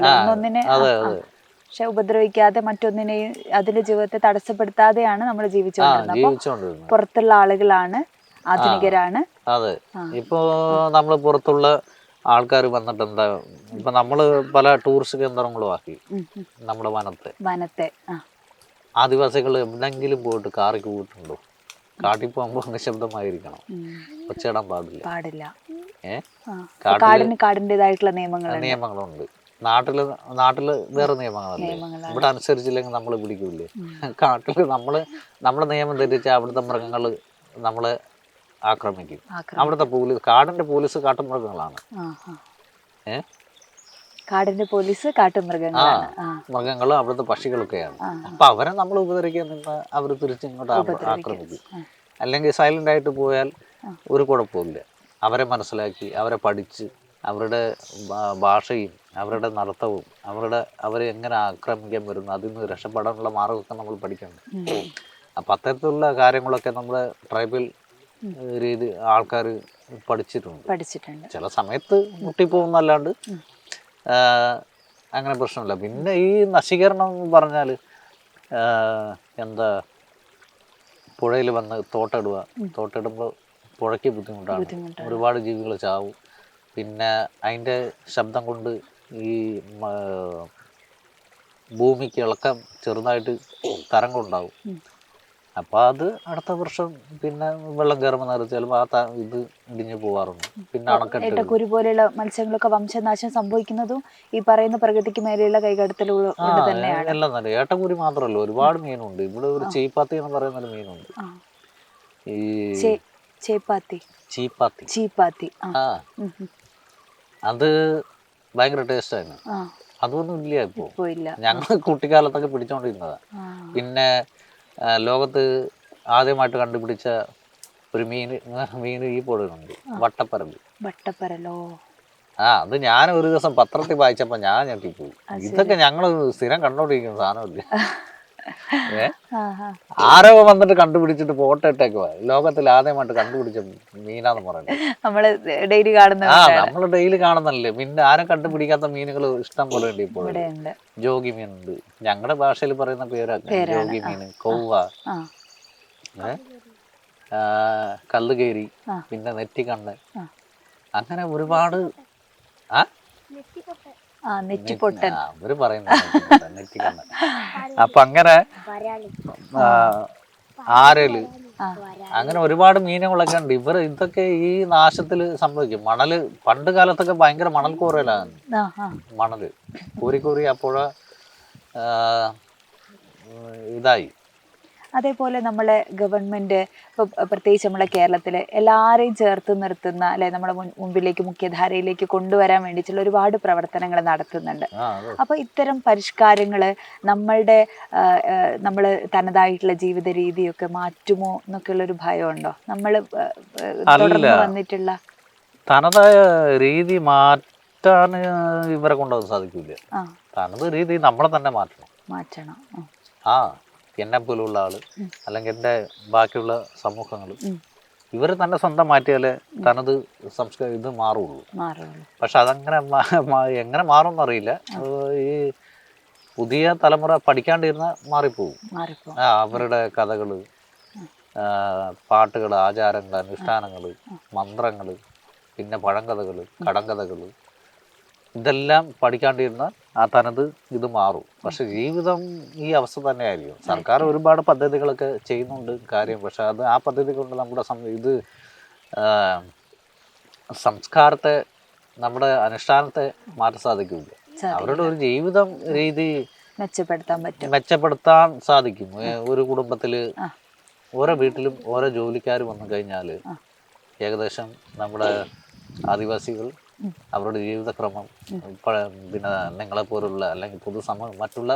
പക്ഷെ ഉപദ്രവിക്കാതെ മറ്റൊന്നിനെയും അതിന്റെ ജീവിതത്തെ തടസ്സപ്പെടുത്താതെയാണ് നമ്മൾ ജീവിച്ചുകൊണ്ടിരുന്നത്. പുറത്തുള്ള ആളുകളാണ് ആധുനികരാണ്. അതെ, ഇപ്പോ നമ്മള് പുറത്തുള്ള ആൾക്കാർ വന്നിട്ട് എന്താ, ഇപ്പൊ നമ്മള് പല ടൂറിസ്റ്റ് കേന്ദ്രങ്ങളും ആക്കി നമ്മുടെ വനത്തെ. ആദിവാസികൾ എവിടെങ്കിലും പോയിട്ട് കാറിക്ക് പോയിട്ടുണ്ടോ? കാട്ടിൽ പോകുമ്പോ നിശബ്ദമായിരിക്കണം, ഒച്ചയിടാൻ പാടില്ല. കാടിന്റേതായിട്ടുള്ള നിയമങ്ങളുണ്ട്. നാട്ടില് വേറെ നിയമങ്ങളല്ലേ. ഇവിടെ അനുസരിച്ചില്ലെങ്കിൽ നമ്മള് പിടിക്കൂലേ? കാട്ടില് നമ്മള് നിയമം തെറ്റിച്ച അവിടുത്തെ മൃഗങ്ങള് നമ്മളെ ആക്രമിക്കും. അവിടുത്തെ കാടിന്റെ പോലീസ് കാട്ടുമൃഗങ്ങളാണ്. കാടിന്റെ പോലീസ് കാട്ടുമൃഗങ്ങളാണ്. മൃഗങ്ങളും അവിടുത്തെ പക്ഷികളൊക്കെയാണ്. അപ്പൊ അവരെ നമ്മൾ ഉപദ്രവിക്കാൻ നിന്ന് അവർ തിരിച്ചിങ്ങോട്ട് ആക്രമിക്കും. അല്ലെങ്കിൽ സൈലന്റ് ആയിട്ട് പോയാൽ ഒരു കുഴപ്പമില്ല. അവരെ മനസ്സിലാക്കി, അവരെ പഠിച്ച്, അവരുടെ ഭാഷയും അവരുടെ നടത്തവും അവരെ എങ്ങനെ ആക്രമിക്കാൻ വരുന്നു, അതിൽ നിന്ന് രക്ഷപ്പെടാനുള്ള മാർഗമൊക്കെ നമ്മൾ പഠിക്കണം. അപ്പം അത്തരത്തിലുള്ള കാര്യങ്ങളൊക്കെ നമ്മുടെ ട്രൈബൽ രീതി ആൾക്കാർ പഠിച്ചിട്ടുണ്ട്. ചില സമയത്ത് മുട്ടിപ്പോകുന്നല്ലാണ്ട് അങ്ങനെ പ്രശ്നമില്ല. പിന്നെ ഈ നശീകരണം എന്ന് പറഞ്ഞാൽ എന്താ, പുഴയിൽ വന്ന് തോട്ടിടുമ്പോൾ പുഴയ്ക്ക് ബുദ്ധിമുട്ടാണ്. ഒരുപാട് ജീവികൾ ചാവും. പിന്നെ അതിൻ്റെ ശബ്ദം കൊണ്ട് ഈ ഭൂമിക്ക് ഇളക്കം ചെറുതായിട്ട് തരംഗമുണ്ടാവും. അപ്പോൾ അത് അടുത്ത വർഷം പിന്നെ വെള്ളം കയറുമ്പോൾ നേരം ചിലപ്പോൾ ഇത് ഇടിഞ്ഞു പോവാറുണ്ട്. പിന്നെ അണക്കെട്ട് ഏട്ടക്കുരു പോലെയുള്ള മത്സ്യങ്ങളൊക്കെ വംശനാശം സംഭവിക്കുന്നതും ഈ പറയുന്ന പ്രകൃതിക്ക് മേലെയുള്ള കൈകടത്തലുകൾ തന്നെയാണ്. എല്ലാം തന്നെ. ഏട്ടക്കുരി മാത്രമല്ല, ഒരുപാട് മീനുണ്ട്. ഇവിടെ ഒരു ചീപ്പാത്തി എന്ന് പറയുന്ന ഒരു മീനുണ്ട്. ഈ ചീപ്പാത്തി അത് ഭയങ്കര ടേസ്റ്റായിരുന്നു. അതൊന്നും ഇല്ല ഇപ്പോൾ. ഞങ്ങൾ കുട്ടിക്കാലത്തൊക്കെ പിടിച്ചോണ്ടിരുന്നതാ. പിന്നെ ലോകത്ത് ആദ്യമായിട്ട് കണ്ടുപിടിച്ച ഒരു മീൻ ഈ പോടുന്നുണ്ട്, വട്ടപ്പരലോ. അത് ഞാൻ ഒരു ദിവസം പത്രത്തിൽ വായിച്ചപ്പോ ഞാൻ ഞെട്ടിപ്പോയി. ഇതൊക്കെ ഞങ്ങള് സ്ഥിരം കണ്ടോണ്ടിരിക്കുന്ന സാധനമില്ല. ആരോ വന്നിട്ട് കണ്ടുപിടിച്ചിട്ട് ഫോട്ടോ ഇട്ടേക്കുവാ. ലോകത്തിൽ ആദ്യമായിട്ട് കണ്ടുപിടിച്ച മീനാന്ന് പറയുന്നത്. നമ്മള് ഡെയിലി കാണുന്നല്ലേ. പിന്നെ ആരും കണ്ടുപിടിക്കാത്ത മീനുകൾ ഇഷ്ടം പോലെ ഉണ്ട് ഇപ്പോൾ. ജോഗി മീനുണ്ട്, ഞങ്ങളുടെ ഭാഷയിൽ പറയുന്ന പേരൊക്കെ ജോഗി മീൻ, കൊവ്വ, കല്ലുകേരി, പിന്നെ നെറ്റിക്കണ്ണ്, അങ്ങനെ ഒരുപാട്. അവര് പറയുന്നത് നെറ്റിക്കണ്ണ്. അപ്പൊ അങ്ങനെ ആരല്, അങ്ങനെ ഒരുപാട് മീനുകളൊക്കെ ഉണ്ട്. ഇതൊക്കെ ഈ നാശത്തില് സംഭവിക്കും. മണല് പണ്ട് കാലത്തൊക്കെ ഭയങ്കര മണൽ കോരലാണ്. മണല് കോരി അപ്പോഴ ഇതായി. അതേപോലെ നമ്മളെ ഗവൺമെന്റ് ഇപ്പോൾ പ്രത്യേകിച്ച് നമ്മളെ കേരളത്തിൽ എല്ലാവരെയും ചേർത്ത് നിർത്തുന്ന അല്ലെ, നമ്മുടെ മുമ്പിലേക്ക് മുഖ്യധാരയിലേക്ക് കൊണ്ടുവരാൻ വേണ്ടിയിട്ടുള്ള ഒരുപാട് പ്രവർത്തനങ്ങൾ നടത്തുന്നുണ്ട്. അപ്പോൾ ഇത്തരം പരിഷ്കാരങ്ങൾ നമ്മൾ തനതായിട്ടുള്ള ജീവിത രീതിയൊക്കെ മാറ്റുമോ എന്നൊക്കെയുള്ളൊരു ഭയമുണ്ടോ? നമ്മൾ തുടർന്ന് വന്നിട്ടുള്ള തനതായ രീതി മാറ്റാൻ ഇവരെ കൊണ്ടൊന്നും സാധിക്കില്ല. തനത് രീതി നമ്മളെ തന്നെ മാറ്റണം. എന്നെ പോലുള്ള ആള്, അല്ലെങ്കിൽ എൻ്റെ ബാക്കിയുള്ള സമൂഹങ്ങൾ, ഇവർ തന്നെ സ്വന്തം മാറ്റിയാലേ തനത് സംസ്കാരം ഇത് മാറുള്ളൂ. പക്ഷെ അതങ്ങനെ എങ്ങനെ മാറുമെന്ന് അറിയില്ല. ഈ പുതിയ തലമുറ പഠിക്കാണ്ടിരുന്ന മാറിപ്പോവും. അവരുടെ കഥകള്, പാട്ടുകൾ, ആചാരങ്ങൾ, അനുഷ്ഠാനങ്ങൾ, മന്ത്രങ്ങൾ, പിന്നെ പഴങ്കഥകൾ, കടങ്കഥകൾ, ഇതെല്ലാം പഠിക്കാണ്ടിരുന്ന ആ തനത് ഇത് മാറും. പക്ഷെ ജീവിതം ഈ അവസ്ഥ തന്നെയായിരിക്കും. സർക്കാർ ഒരുപാട് പദ്ധതികളൊക്കെ ചെയ്യുന്നുണ്ട് കാര്യം. പക്ഷെ അത് ആ പദ്ധതി കൊണ്ട് നമ്മുടെ ഇത് സംസ്കാരത്തെ, നമ്മുടെ അനുഷ്ഠാനത്തെ മാറ്റാൻ സാധിക്കില്ല. അവരുടെ ഒരു ജീവിതം രീതി മെച്ചപ്പെടുത്താൻ സാധിക്കും. ഒരു കുടുംബത്തില് ഓരോ വീട്ടിലും ഓരോ ജോലിക്കാർ വന്നു കഴിഞ്ഞാൽ ഏകദേശം നമ്മുടെ ആദിവാസികൾ അവരുടെ ജീവിതക്രമം പിന്നെ നിങ്ങളെ പോലുള്ള അല്ലെങ്കിൽ മറ്റുള്ള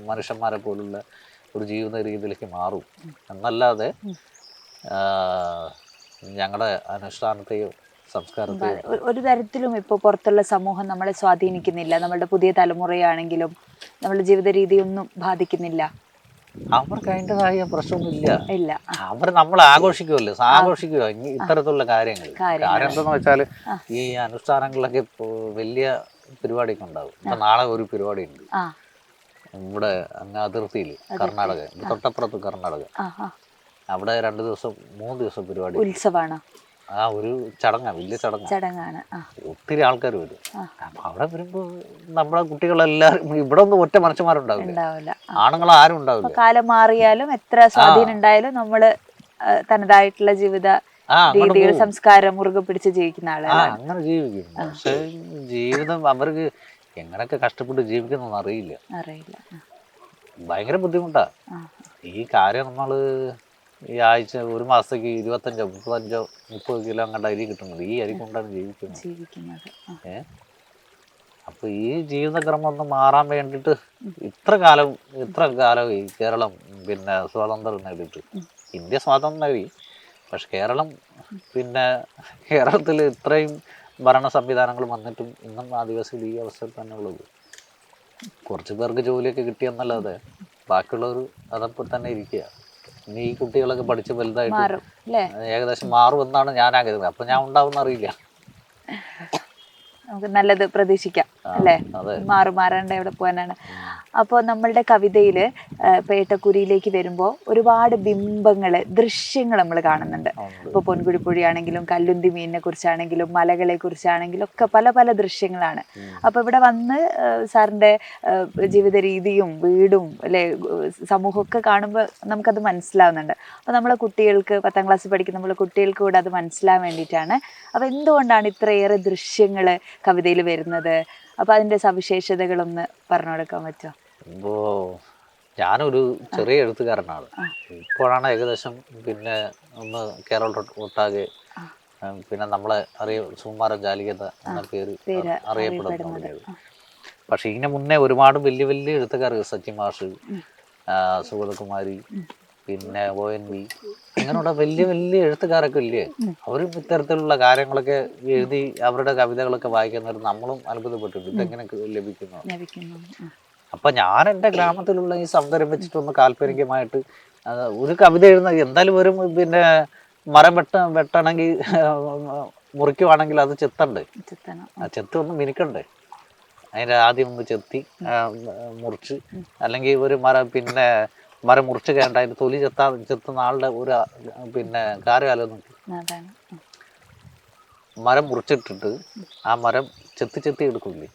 മനുഷ്യന്മാരെ പോലുള്ള ഒരു ജീവിത രീതിയിലേക്ക് മാറും എന്നല്ലാതെ ഞങ്ങളുടെ അനുഷ്ഠാനത്തെയോ സംസ്കാരത്തെയോ ഒരു തരത്തിലും ഇപ്പോൾ പുറത്തുള്ള സമൂഹം നമ്മളെ സ്വാധീനിക്കുന്നില്ല. നമ്മളുടെ പുതിയ തലമുറയാണെങ്കിലും നമ്മളുടെ ജീവിത രീതിയൊന്നും ബാധിക്കുന്നില്ല. അവർക്ക് അതിൻ്റെതായ പ്രശ്നമൊന്നുമില്ല. അവർ നമ്മൾ ആഘോഷിക്കുമല്ലോ, ഇത്തരത്തിലുള്ള കാര്യങ്ങൾ. കാര്യം എന്താന്ന് വെച്ചാൽ ഈ അനുഷ്ഠാനങ്ങളിലൊക്കെ ഇപ്പോൾ വലിയ പരിപാടിയൊക്കെ ഉണ്ടാവും. ഇപ്പൊ നാളെ ഒരു പരിപാടി ഉണ്ട് ഇവിടെ അങ്ങ് അതിർത്തിയിൽ, കർണാടക, തൊട്ടപ്പുറത്ത് കർണാടക. അവിടെ 2 ദിവസം 3 ദിവസം പരിപാടി, ഉത്സവമാണ്. ഒരു ചടങ്ങാണ്, വലിയ ചടങ്ങാണ്. ഒത്തിരി ആൾക്കാർ വരും. അപ്പൊ അവിടെ വരുമ്പോ നമ്മുടെ കുട്ടികളെല്ലാരും, ഇവിടെ ഒന്നും ഒറ്റ മനുഷ്യന്മാരുണ്ടാവില്ല, ആണുങ്ങൾ ആരും ഉണ്ടാവില്ല. കാലം മാറിയാലും എത്ര സ്വാധീനം ഉണ്ടായാലും നമ്മള് തനതായിട്ടുള്ള ജീവിത രീതികൾ, സംസ്കാരം മുറുകെ പിടിച്ച് ജീവിക്കുന്ന ആളാണ്. അങ്ങനെ ജീവിക്കും. പക്ഷെ ജീവിതം അവർക്ക് എങ്ങനെയൊക്കെ കഷ്ടപ്പെട്ട് ജീവിക്കുന്നൊന്നും അറിയില്ല. ഭയങ്കര ബുദ്ധിമുട്ടാ ഈ കാര്യം. നമ്മള് ഈ ആഴ്ച ഒരു മാസത്തേക്ക് 25, 35, 30 കിലോ അങ്ങോട്ട് അരി കിട്ടുന്നത്. ഈ അരി കൊണ്ടാണ് ജീവിക്കുന്നത്. അപ്പൊ ഈ ജീവിതക്രമം ഒന്ന് മാറാൻ വേണ്ടിട്ട് ഇത്ര കാലം ഈ കേരളം പിന്നെ സ്വാതന്ത്ര്യം നേടിയിട്ട്, ഇന്ത്യ സ്വാതന്ത്ര്യം നേടി. പക്ഷെ കേരളത്തിൽ ഇത്രയും ഭരണ സംവിധാനങ്ങൾ വന്നിട്ടും ഇന്നും ആദിവാസികൾ ഈ അവസ്ഥയിൽ തന്നെ ഉള്ളത്. കുറച്ച് പേർക്ക് ജോലിയൊക്കെ കിട്ടിയെന്നല്ലാതെ ബാക്കിയുള്ളവർ അതപ്പോൾ തന്നെ ഇരിക്കുക. ഇനി ഈ കുട്ടികളൊക്കെ പഠിച്ച് വലുതായിട്ട് ഏകദേശം മാറുമെന്നാണ് ഞാൻ ആഗ്രഹിക്കുന്നത്. അപ്പൊ ഞാൻ ഉണ്ടാവുമെന്ന് അറിയില്ല. നമുക്ക് നല്ലത് പ്രതീക്ഷിക്കാം അല്ലേ? മാറാണ്ട് എവിടെ പോകാനാണ്. അപ്പോൾ നമ്മളുടെ കവിതയിൽ പേട്ടക്കുരിയിലേക്ക് വരുമ്പോൾ ഒരുപാട് ബിംബങ്ങള് ദൃശ്യങ്ങൾ നമ്മൾ കാണുന്നുണ്ട്. ഇപ്പോൾ പൊൻകുഴിപ്പുഴയാണെങ്കിലും കല്ലുന്തി മീനിനെ കുറിച്ചാണെങ്കിലും മലകളെ കുറിച്ചാണെങ്കിലും ഒക്കെ പല പല ദൃശ്യങ്ങളാണ്. അപ്പോൾ ഇവിടെ വന്ന് സാറിൻ്റെ ജീവിത രീതിയും വീടും അല്ലെ സമൂഹമൊക്കെ കാണുമ്പോൾ നമുക്കത് മനസ്സിലാവുന്നുണ്ട്. അപ്പോൾ നമ്മളെ കുട്ടികൾക്ക് 10ാം ക്ലാസ്സിൽ പഠിക്കുന്ന നമ്മളെ കുട്ടികൾക്ക് കൂടെ അത് മനസ്സിലാൻ വേണ്ടിയിട്ടാണ്. അപ്പോൾ എന്തുകൊണ്ടാണ് ഇത്രയേറെ ദൃശ്യങ്ങൾ കവിതയിൽ വരുന്നത്? അപ്പോൾ അതിൻ്റെ സവിശേഷതകളൊന്ന് പറഞ്ഞു കൊടുക്കാൻ പറ്റുമോ? ഇപ്പോൾ ഞാനൊരു ചെറിയ എഴുത്തുകാരനാണ്. ഇപ്പോഴാണ് ഏകദേശം പിന്നെ ഒന്ന് കേരള ഒട്ടാകെ പിന്നെ നമ്മളെ സുകുമാര ജാലികത എന്ന പേര് അറിയപ്പെടുന്നത്. പക്ഷെ ഇതിന് മുന്നേ ഒരുപാട് വലിയ വലിയ എഴുത്തുകാർ, സച്ചി മാഷ്, സുഗതകുമാരി, പിന്നെ ONV, ഇങ്ങനെയുള്ള വലിയ വലിയ എഴുത്തുകാരൊക്കെ ഇല്ലേ, അവരും ഇത്തരത്തിലുള്ള കാര്യങ്ങളൊക്കെ എഴുതി അവരുടെ കവിതകളൊക്കെ വായിക്കുന്നവർ നമ്മളും അത്ഭുതപ്പെട്ടിട്ടുണ്ട്, ഇതെങ്ങനെ ലഭിക്കുന്നു. അപ്പൊ ഞാൻ എൻ്റെ ഗ്രാമത്തിലുള്ള ഈ സൗന്ദര്യം വെച്ചിട്ടൊന്ന് കാൽപ്പനികമായിട്ട് ഒരു കവിത എഴുതുന്ന എന്തായാലും ഒരു പിന്നെ മരം വെട്ടണമെങ്കിൽ മുറിക്കുവാണെങ്കിൽ അത് ചെത്തണ്ടേ, ആ ചെത്തി ഒന്ന് മിനുക്കണ്ടേ, അതിൻ്റെ ആദ്യം ഒന്ന് ചെത്തി മുറിച്ച്, അല്ലെങ്കിൽ ഒരു മരം മുറിച്ച് കേണ്ട അതിൻ്റെ തൊലി ചെത്തുന്ന ആളുടെ ഒരു പിന്നെ കാര്യകാലം നോക്കി, മരം മുറിച്ചിട്ടിട്ട് ആ മരം ചെത്തി എടുക്കില്ലേ,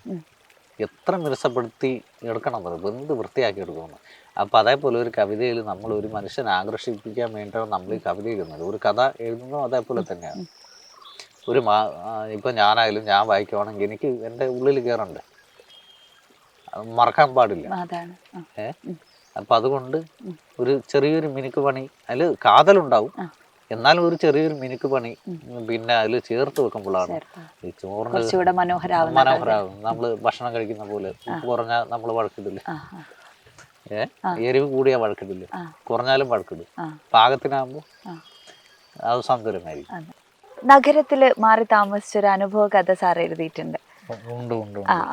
എത്ര മിനുസപ്പെടുത്തി എടുക്കണം, വെന്ത് വൃത്തിയാക്കി എടുക്കണം. അപ്പം അതേപോലെ ഒരു കവിതയിൽ നമ്മൾ ഒരു മനുഷ്യനെ ആകർഷിപ്പിക്കാൻ വേണ്ടിയിട്ടാണ് നമ്മൾ ഈ കവിത എഴുതുന്നത്. ഒരു കഥ എഴുതുന്നതും അതേപോലെ തന്നെയാണ്. ഇപ്പം ഞാനായാലും ഞാൻ വായിക്കുവാണെങ്കിൽ എനിക്ക് എൻ്റെ ഉള്ളിൽ കയറണ്ടേ, മറക്കാൻ പാടില്ല. അപ്പം അതുകൊണ്ട് ഒരു ചെറിയൊരു മിനുക്ക് പണി അതിൽ കാതലുണ്ടാവും, എന്നാലും ഒരു ചെറിയൊരു മിനുക്ക് പണി പിന്നെ അതിൽ ചേർത്ത് വെക്കുമ്പോഴാണ് ഈ ചോറിന് മനോഹരാകും. നമ്മൾ ഭക്ഷണം കഴിക്കുന്ന പോലെ ഉപ്പ് കുറഞ്ഞാൽ നമ്മൾ വഴക്കിടില്ല, എരിവ് കൂടിയാൽ വഴക്കിടില്ല, കുറഞ്ഞാലും വഴക്കിടും. പാകത്തിനാകുമ്പോൾ അത് സന്തുലമായിരിക്കും. നഗരത്തില് മാറി താമസിച്ചൊരു അനുഭവ കഥ സാർ എഴുതിയിട്ടുണ്ട്.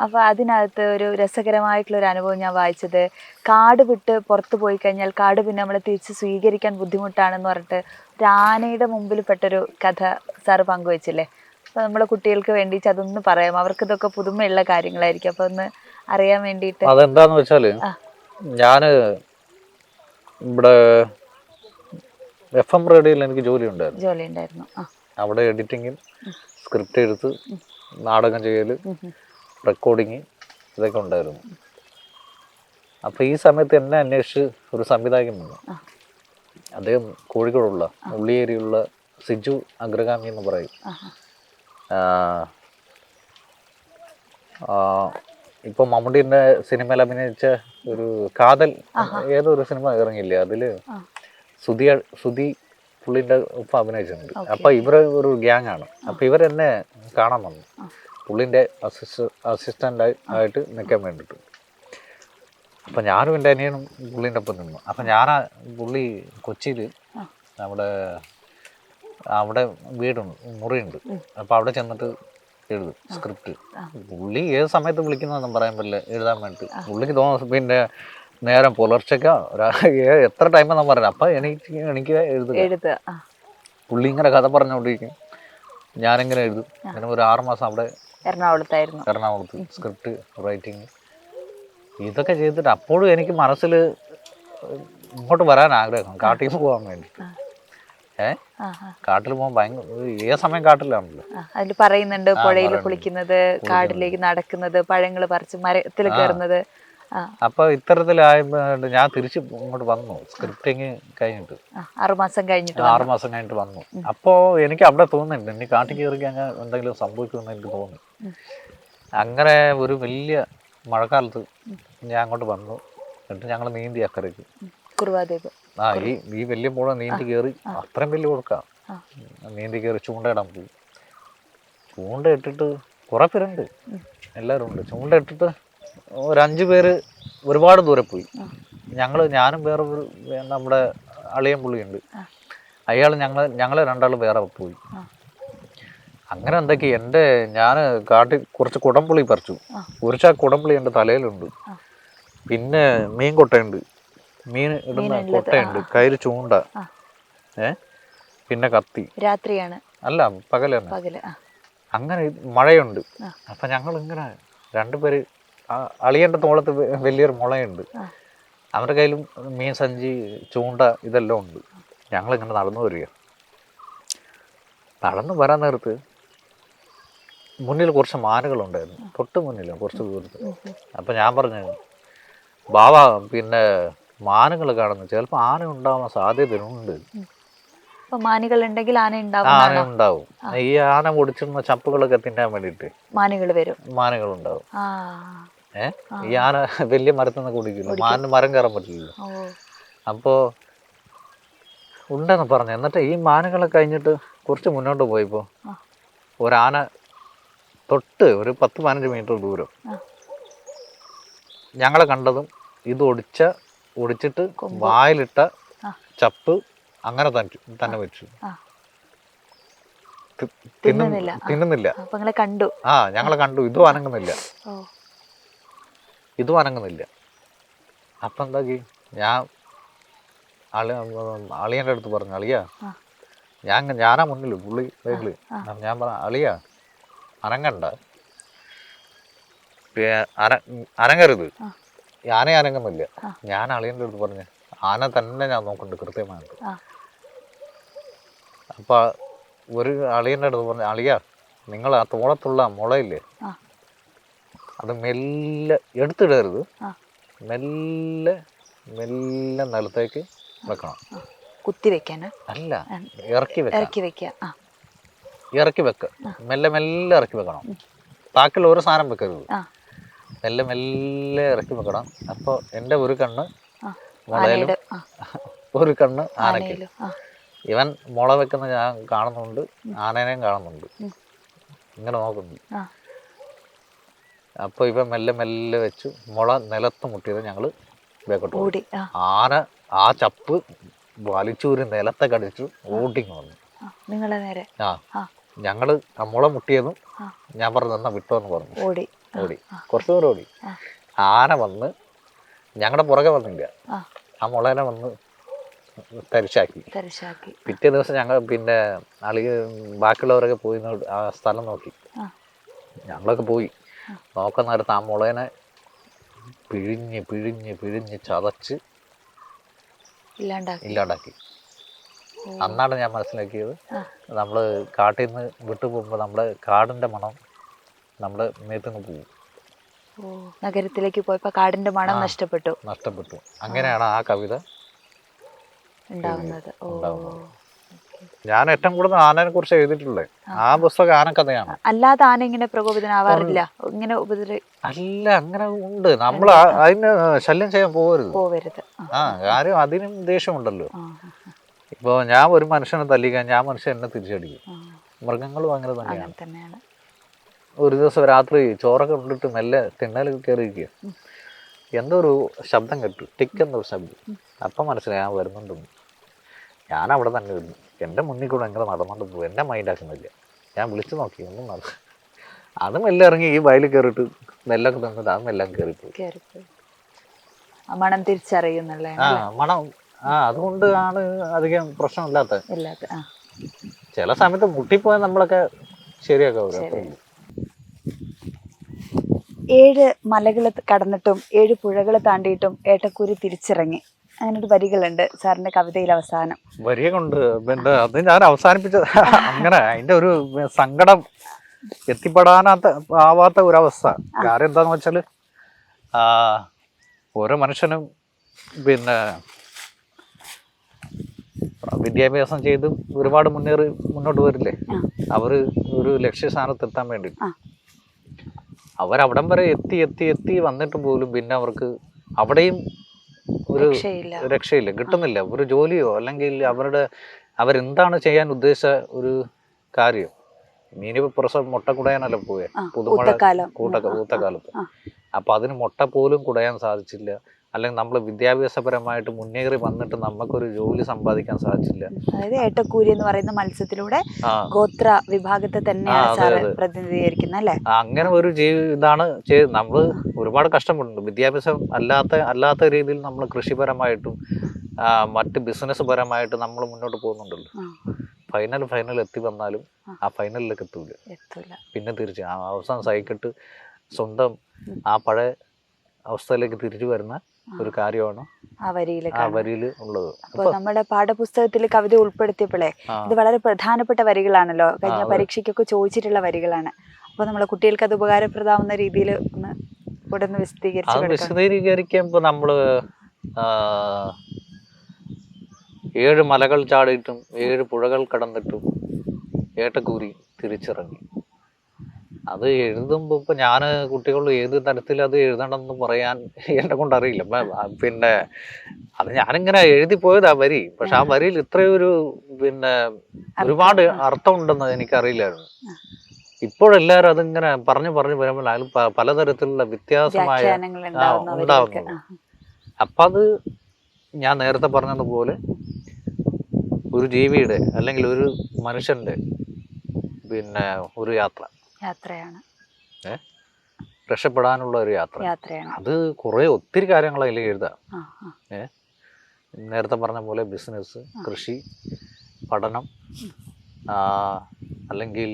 അപ്പൊ അതിനകത്ത് ഒരു രസകരമായിട്ടുള്ള ഒരു അനുഭവം ഞാൻ വായിച്ചത്, കാട് വിട്ട് പുറത്തു പോയി കഴിഞ്ഞാൽ കാട് പിന്നെ നമ്മളെ തിരിച്ച് സ്വീകരിക്കാൻ ബുദ്ധിമുട്ടാണെന്ന് പറഞ്ഞിട്ട് ഒരു ആനയുടെ മുമ്പിൽ പെട്ടൊരു കഥ സാറ് പങ്കുവെച്ചില്ലേ. അപ്പൊ നമ്മളെ കുട്ടികൾക്ക് വേണ്ടിയിട്ട് അതൊന്ന് പറയാം, അവർക്ക് ഇതൊക്കെ പുതുമയുള്ള കാര്യങ്ങളായിരിക്കും, അപ്പൊ ഒന്ന് അറിയാൻ വേണ്ടിയിട്ട്. അതെന്താന്ന് വെച്ചാല്, ഞാന് ഇവിടെ FM റേഡിയോയിൽ എനിക്ക് ജോലി ഉണ്ടായിരുന്നു. അവിടെ എഡിറ്റിങ്ങും സ്ക്രിപ്റ്റ് എഴുത്ത് നാടകം ചെയ്യൽ റെക്കോർഡിങ് ഇതൊക്കെ ഉണ്ടായിരുന്നു. അപ്പോൾ ഈ സമയത്ത് എന്നെ അന്വേഷിച്ച് ഒരു സംവിധായകൻ വന്നു. അദ്ദേഹം കോഴിക്കോടുള്ള ഉള്ളിയേരിയുള്ള സിജു അഗ്രഗാമി എന്ന് പറയും. ഇപ്പോൾ മമ്മൂട്ടിൻ്റെ സിനിമയിൽ അഭിനയിച്ച ഒരു കാതൽ ഏതൊരു സിനിമ ഇറങ്ങിയില്ലേ, അതിൽ സുധി പുള്ളിൻ്റെ ഒപ്പം അഭിനയിച്ചിട്ടുണ്ട്. അപ്പോൾ ഇവർ ഒരു ഗ്യാങ് ആണ്. അപ്പോൾ ഇവരെന്നെ കാണാൻ വന്നു, പുള്ളിൻ്റെ അസിസ്റ്റൻ്റ് ആയിട്ട് നിൽക്കാൻ വേണ്ടിയിട്ട്. അപ്പം ഞാനും എൻ്റെ അനിയനും പുള്ളീൻ്റെ ഒപ്പം നിന്നു. അപ്പം പുള്ളി കൊച്ചിയിൽ അവിടെ വീടുണ്ട്, മുറിയുണ്ട്. അപ്പോൾ അവിടെ ചെന്നിട്ട് എഴുതും സ്ക്രിപ്റ്റ്. പുള്ളി ഏത് സമയത്ത് വിളിക്കുന്നതെന്നും പറയാൻ പറ്റില്ല എഴുതാൻ വേണ്ടി. പുള്ളിക്ക് തോന്നുന്നു പിന്നെ നേരം പുലർച്ചയ്ക്കോ എത്ര ടൈമെന്ന് പറയാം. അപ്പം എനിക്ക് എഴുതുക. പുള്ളി ഇങ്ങനെ കഥ പറഞ്ഞുകൊണ്ടിരിക്കും, ഞാനിങ്ങനെ എഴുതും. അങ്ങനെ ഒരു 6 മാസം അവിടെ എറണാകുളത്ത് സ്ക്രിപ്റ്റ് റൈറ്റിങ് ഇതൊക്കെ ചെയ്തിട്ട് അപ്പോഴും എനിക്ക് മനസ്സിൽ ഇങ്ങോട്ട് വരാൻ ആഗ്രഹം, കാട്ടിൽ പോകാൻ വേണ്ടിയിട്ട്. കാട്ടിൽ പോകാൻ ഭയങ്കര ഏത് സമയം കാട്ടിലാണല്ലോ. അതിൽ പറയുന്നുണ്ട് പുഴയിൽ കുളിക്കുന്നത്, കാടിലേക്ക് നടക്കുന്നത്, പഴങ്ങൾ പറിച്ച് മരത്തിൽ കയറുന്നത്. അപ്പൊ ഇത്തരത്തിലായപ്പോ ഞാൻ തിരിച്ച് ഇങ്ങോട്ട് വന്നു, സ്ക്രിപ്റ്റിങ് കഴിഞ്ഞിട്ട് 6 മാസം കഴിഞ്ഞിട്ട് വന്നു. അപ്പോ എനിക്ക് അവിടെ തോന്നുന്നുണ്ട് ഇനി കാട്ടിൽ കയറി കഴിഞ്ഞാൽ എന്തെങ്കിലും സംഭവിക്കുമെന്ന് എനിക്ക് തോന്നി. അങ്ങനെ ഒരു വലിയ മഴക്കാലത്ത് ഞാൻ അങ്ങോട്ട് വന്നു. എന്നിട്ട് ഞങ്ങൾ നീന്തി അക്കരയ്ക്ക് ഈ വലിയ പുഴ നീന്തി കയറി, അത്രയും വലിയ കൊടുക്കാം, നീന്തി കയറി ചൂണ്ടയിടാൻ പോയി. ചൂണ്ടയിട്ടിട്ട് കുറെ പേരുണ്ട്, എല്ലാവരും ഉണ്ട്. ചൂണ്ടയിട്ടിട്ട് ഒരു 5 പേര് ഒരുപാട് ദൂരെ പോയി. ഞാനും വേറൊരു നമ്മുടെ അളിയൻ പുള്ളിയുണ്ട്, അയാൾ ഞങ്ങളെ 2 ആൾ വേറെ പോയി. അങ്ങനെ എന്തൊക്കെ ഞാൻ കാട്ടിൽ കുറച്ച് കുടംപുളി പറിച്ചു. ഒരു ചാക്ക് കുടംപുളി എൻ്റെ തലയിലുണ്ട്. പിന്നെ മീൻ കൊട്ടയുണ്ട്, മീൻ ഇടുന്ന കൊട്ടയുണ്ട്, കയ്യിൽ ചൂണ്ട, പിന്നെ കത്തി. രാത്രിയാണ് അല്ല, പകലാണ്. അങ്ങനെ മഴയുണ്ട്. അപ്പം ഞങ്ങളിങ്ങനെ 2 പേര്, അളിയൻ്റെ തോളത്ത് വലിയൊരു മുളയുണ്ട്, അവരുടെ കയ്യിലും മീൻ സഞ്ചി, ചൂണ്ട ഇതെല്ലാം ഉണ്ട്. ഞങ്ങളിങ്ങനെ നടന്നു വരിക. നടന്നു വരാൻ നേരത്ത് മുന്നിൽ കുറച്ച് മാനുകളുണ്ടായിരുന്നു, തൊട്ട് മുന്നിൽ കുറച്ച് ദൂരത്ത്. അപ്പം ഞാൻ പറഞ്ഞു, ബാവ പിന്നെ മാനുകൾ കാണുന്നു, ചിലപ്പോൾ ആന ഉണ്ടാവാൻ സാധ്യതയുണ്ട്. മാനുകൾ ഉണ്ടെങ്കിൽ ആന ഉണ്ടാവും. ഈ ആന പൊടിച്ചിരുന്ന ചപ്പുകളൊക്കെ തിന്നാൻ വേണ്ടിയിട്ട് മാനുകൾ ഉണ്ടാവും. ഈ ആന വലിയ മരത്തിൽ നിന്ന് കുടിക്കില്ല, മാനിന് മരം കയറാൻ പറ്റില്ലല്ലോ. അപ്പോൾ ഉണ്ടെന്ന് പറഞ്ഞു. എന്നിട്ട് ഈ മാനുകളെ കഴിഞ്ഞിട്ട് കുറച്ച് മുന്നോട്ട് പോയപ്പോൾ ഒരാന തൊട്ട് ഒരു 10-15 മീറ്റർ ദൂരം ഞങ്ങളെ കണ്ടതും ഇത് ഒടിച്ചിട്ട് വായിലിട്ട ചപ്പ് അങ്ങനെ തന്നെ വെച്ചു. തിന്നുന്നില്ല. ഞങ്ങളെ കണ്ടു. ഇതും അനങ്ങുന്നില്ല. അപ്പം എന്താക്കി, ഞാൻ അളിയൻ്റെ അടുത്ത് പറഞ്ഞു, അളിയാ ഞാനാ മുന്നിൽ, പുള്ളി വേഗില്. ഞാൻ പറഞ്ഞു, അളിയാ അനങ്ങണ്ട, അനങ്ങരുത്. ആന അനങ്ങുന്നില്ല. ഞാൻ അളിയൻ്റെ അടുത്ത് പറഞ്ഞു, ആന തന്നെ ഞാൻ നോക്കുന്നുണ്ട് കൃത്യമായിട്ട്. അപ്പൊ ഒരു അളിയൻ്റെ അടുത്ത് പറഞ്ഞു, അളിയാ നിങ്ങൾ ആ തോളത്തുള്ള മുളയില്ലേ, അത് മെല്ലെ എടുത്തിടരുത്, മെല്ലെ നിലത്തേക്ക് വെക്കണം. കുത്തി വെക്കാന അല്ല, ഇറക്കി വെക്ക. മെല്ലെ ഇറക്കി വെക്കണം. ബാക്കിയുള്ള ഒരു സാധനം വെക്കരുത്, മെല്ലെ ഇറക്കി വെക്കണം. അപ്പോൾ എൻ്റെ ഒരു കണ്ണ് മുളയിലും ഒരു കണ്ണ് ആനയ്ക്കും. ഇവൻ മുള വെക്കുന്ന ഞാൻ കാണുന്നുണ്ട്, ആനേനെയും കാണുന്നുണ്ട്, ഇങ്ങനെ നോക്കുന്നുണ്ട്. അപ്പോൾ ഇവൻ മെല്ലെ വെച്ചു മുള നിലത്ത് മുട്ടിയത് ഞങ്ങൾ വേക്കോട്ട് ഓടി. ആന ആ ചപ്പ് വലിച്ചൂരി നിലത്തെ കടിച്ചു ഓടിങ് വന്നു നിങ്ങളെ നേരെ. ഞങ്ങള് ആ മുള മുട്ടിയതും ഞാൻ പറഞ്ഞു എന്നാ വിട്ടോന്ന് പറഞ്ഞു ഓടി. കുറച്ചു ദൂരം ഓടി. ആന വന്ന് ഞങ്ങളുടെ പുറകെ വന്നില്ല, ആ മുളേനെ വന്ന് തരിശാക്കി. പിറ്റേ ദിവസം ഞങ്ങൾ പിന്നെ ബാക്കിയുള്ളവരൊക്കെ പോയി ആ സ്ഥലം നോക്കി. ഞങ്ങളൊക്കെ പോയി നോക്കുന്ന നേരത്ത് ആ മുളേനെ പിഴിഞ്ഞ് ചതച്ച് ഇല്ലാണ്ടാക്കി. അന്നാണ് ഞാൻ മനസ്സിലാക്കിയത്, നമ്മൾ കാട്ടിൽ നിന്ന് വിട്ടു പോകുമ്പോൾ നമ്മുടെ കാടിന്റെ മണം നമ്മുടെ മേത്തുനിന്ന് പോകും. നഗരത്തിലേക്ക് പോയപ്പോൾ കാടിന്റെ മണം നഷ്ടപ്പെട്ടു. അങ്ങനെയാണ് ആ കവിത ഉണ്ടാവുന്നത്. ഞാൻ ഏറ്റവും കൂടുതൽ ആനയെ കുറിച്ച് എഴുതിയിട്ടുള്ളത് ആ പുസ്തകം ആനക്കഥയാണ്. അല്ലാതെ ആന ഇങ്ങനെ പ്രകോപിതനാവാറില്ല, ഇങ്ങനെ അല്ല, അങ്ങനെ ഉണ്ട്. നമ്മൾ അതിന് ശല്യം ചെയ്യാൻ പോവരുത്. കാര്യം അതിനും ദേഷ്യമുണ്ടല്ലോ. ഇപ്പൊ ഞാൻ ഒരു മനുഷ്യനെ തല്ലിക്കാൻ ഞാൻ മനുഷ്യൻ എന്നെ തിരിച്ചടിക്കും. മൃഗങ്ങളും അങ്ങനെ തന്നെയാണ്. ഒരു ദിവസം രാത്രി ചോറൊക്കെ ഉണ്ടിട്ട് മെല്ലെ തിണ്ണയിൽ കയറിയിരിക്കുക, എന്തോ ഒരു ശബ്ദം കേട്ടു, ടിക്കെന്നൊരു ശബ്ദം. അപ്പം മനസ്സിലായി ഞാൻ വരുന്നുണ്ടെന്ന്. ഞാൻ അവിടെ തന്നെ വരുന്നു. എൻ്റെ മുന്നിൽ കൂടെ എങ്ങനെ നടന്നുകൊണ്ട് പോകും, എന്നെ മൈൻഡാക്കുന്നില്ല. ഞാൻ വിളിച്ചു നോക്കി, ഒന്നും നടന്നു. അത് മെല്ലെ ഇറങ്ങി ഈ വയലിൽ കയറിയിട്ട് നെല്ലൊക്കെ തന്നിട്ട് അത് മെല്ലെ കയറിപ്പോയി. മണം തിരിച്ചറിയുന്നല്ലേ? മണം. അതുകൊണ്ട് ആണ് അധികം പ്രശ്നമില്ലാത്ത. ചില സമയത്ത് മുട്ടിപ്പോയാൽ നമ്മളൊക്കെ ശരിയാക്കാം. 7 മലകൾ കടന്നിട്ടും 7 പുഴകൾ താണ്ടിയിട്ടും ഏട്ടക്കൂരി തിരിച്ചിറങ്ങി. അങ്ങനൊരു വരികളുണ്ട് സാറിന്റെ കവിതയിൽ അവസാനം. വരികളുണ്ട്, പിന്നെ അത് ഞാൻ അവസാനിപ്പിച്ചത് അങ്ങനെ. അതിന്റെ ഒരു സങ്കടം ആവാത്ത ഒരവസ്ഥ. കാര്യം എന്താന്ന് വെച്ചാല് ഓരോ മനുഷ്യനും പിന്നെ വിദ്യാഭ്യാസം ചെയ്ത് ഒരുപാട് മുന്നോട്ട് വരില്ലേ. അവര് ഒരു ലക്ഷ്യസ്ഥാനത്ത് എത്താൻ വേണ്ടി അവരവിടം വരെ എത്തി വന്നിട്ട് പോലും പിന്നെ അവർക്ക് അവിടെയും ഒരു രക്ഷയില്ല, കിട്ടുന്നില്ല ഒരു ജോലിയോ, അല്ലെങ്കിൽ അവരെന്താണ് ചെയ്യാൻ ഉദ്ദേശിച്ച ഒരു കാര്യം. മീനി പ്രസവം മുട്ട കുടയാനല്ല പോയെ, പുതുമഴ ഊത്തക്കാലത്ത്. അപ്പൊ അതിന് മുട്ട പോലും കുടയാൻ സാധിച്ചില്ല. അല്ലെങ്കിൽ നമ്മൾ വിദ്യാഭ്യാസപരമായിട്ട് മുന്നേറി വന്നിട്ട് നമുക്കൊരു ജോലി സമ്പാദിക്കാൻ സാധിച്ചില്ല. അതായത് ഏട്ടക്കൂരി എന്ന് പറയുന്ന മത്സ്യത്തിലൂടെ ഗോത്ര വിഭാഗത്തെ തന്നെയാണ് പ്രതിനിധീകരിക്കുന്നത് അല്ലേ? അങ്ങനെ ഒരു ഇതാണ് നമ്മള് ഒരുപാട് കഷ്ടപ്പെടുന്നുണ്ട്. വിദ്യാഭ്യാസം അല്ലാത്ത രീതിയിൽ നമ്മൾ കൃഷിപരമായിട്ടും മറ്റ് ബിസിനസ് പരമായിട്ടും നമ്മൾ മുന്നോട്ട് പോകുന്നുണ്ടല്ലോ. ഫൈനൽ എത്തി വന്നാലും ആ ഫൈനലിലേക്ക് എത്തൂല. പിന്നെ അവസാനം സഹിക്കിട്ട് സ്വന്തം ആ പഴയ അവസ്ഥയിലേക്ക് തിരിച്ചു വരുന്ന ഒരു കാര്യമാണ് ആ വരിയിൽ ഉള്ളത്. അപ്പോൾ നമ്മുടെ പാഠപുസ്തകത്തിൽ കവിത ഉൾപ്പെടുത്തിയപ്പോഴേ ഇത് വളരെ പ്രധാനപ്പെട്ട വരികളാണല്ലോ, കഴിഞ്ഞ പരീക്ഷയ്ക്കൊക്കെ ചോദിച്ചിട്ടുള്ള വരികളാണ്. അപ്പോൾ നമ്മളെ കുട്ടികൾക്ക് അത് ഉപകാരപ്രദമാവുന്ന രീതിയിൽ ഒന്ന് കൂടെ ഒന്ന് വിശദീകരിക്കുമ്പോൾ നമ്മള് 7 മലകൾ ചാടിയിട്ടും 7 പുഴകൾ കടന്നിട്ടും ഏട്ടക്കൂരി തിരിച്ചിറങ്ങി. അത് എഴുതുമ്പോൾ ഇപ്പൊ ഞാൻ കുട്ടികൾ ഏത് തരത്തിൽ അത് എഴുതണമെന്ന് പറയാൻ എന്നെ കൊണ്ട് അറിയില്ല. പിന്നെ അത് ഞാനിങ്ങനെ എഴുതി പോയതാ വരി. പക്ഷെ ആ വരിയിൽ ഇത്രയൊരു ഒരുപാട് അർത്ഥം ഉണ്ടെന്ന് എനിക്കറിയില്ലായിരുന്നു. ഇപ്പോഴെല്ലാരും അതിങ്ങനെ പറഞ്ഞു വരുമ്പോൾ അതിൽ പലതരത്തിലുള്ള വ്യത്യാസമായ ഉണ്ടാവുന്നു. അപ്പൊ അത് ഞാൻ നേരത്തെ പറഞ്ഞതുപോലെ ഒരു ജീവിയുടെ അല്ലെങ്കിൽ ഒരു മനുഷ്യന്റെ ഒരു യാത്രയാണ്, രക്ഷപ്പെടാനുള്ള ഒരു യാത്രയാണ്. അത് ഒത്തിരി കാര്യങ്ങൾ അതിൽ എഴുതാം. നേരത്തെ പറഞ്ഞ പോലെ ബിസിനസ്, കൃഷി, പഠനം, അല്ലെങ്കിൽ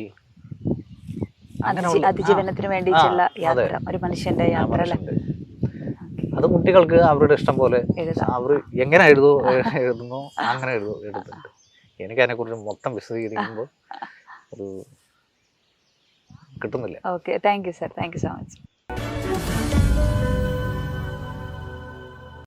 അതിജീവനത്തിന് വേണ്ടിയിട്ടുള്ള യാത്ര, ഒരു മനുഷ്യന്റെ യാത്ര. അത് കുട്ടികൾക്ക് അവരുടെ ഇഷ്ടം പോലെ അവർ എങ്ങനെ എഴുതുന്നു അങ്ങനെ എഴുതുന്നുണ്ട്. എനിക്ക് അതിനെക്കുറിച്ച് മൊത്തം വിശദീകരിക്കുമ്പോൾ ഒരു കിട്ടുന്നില്ല. Okay, thank you sir, thank you so much.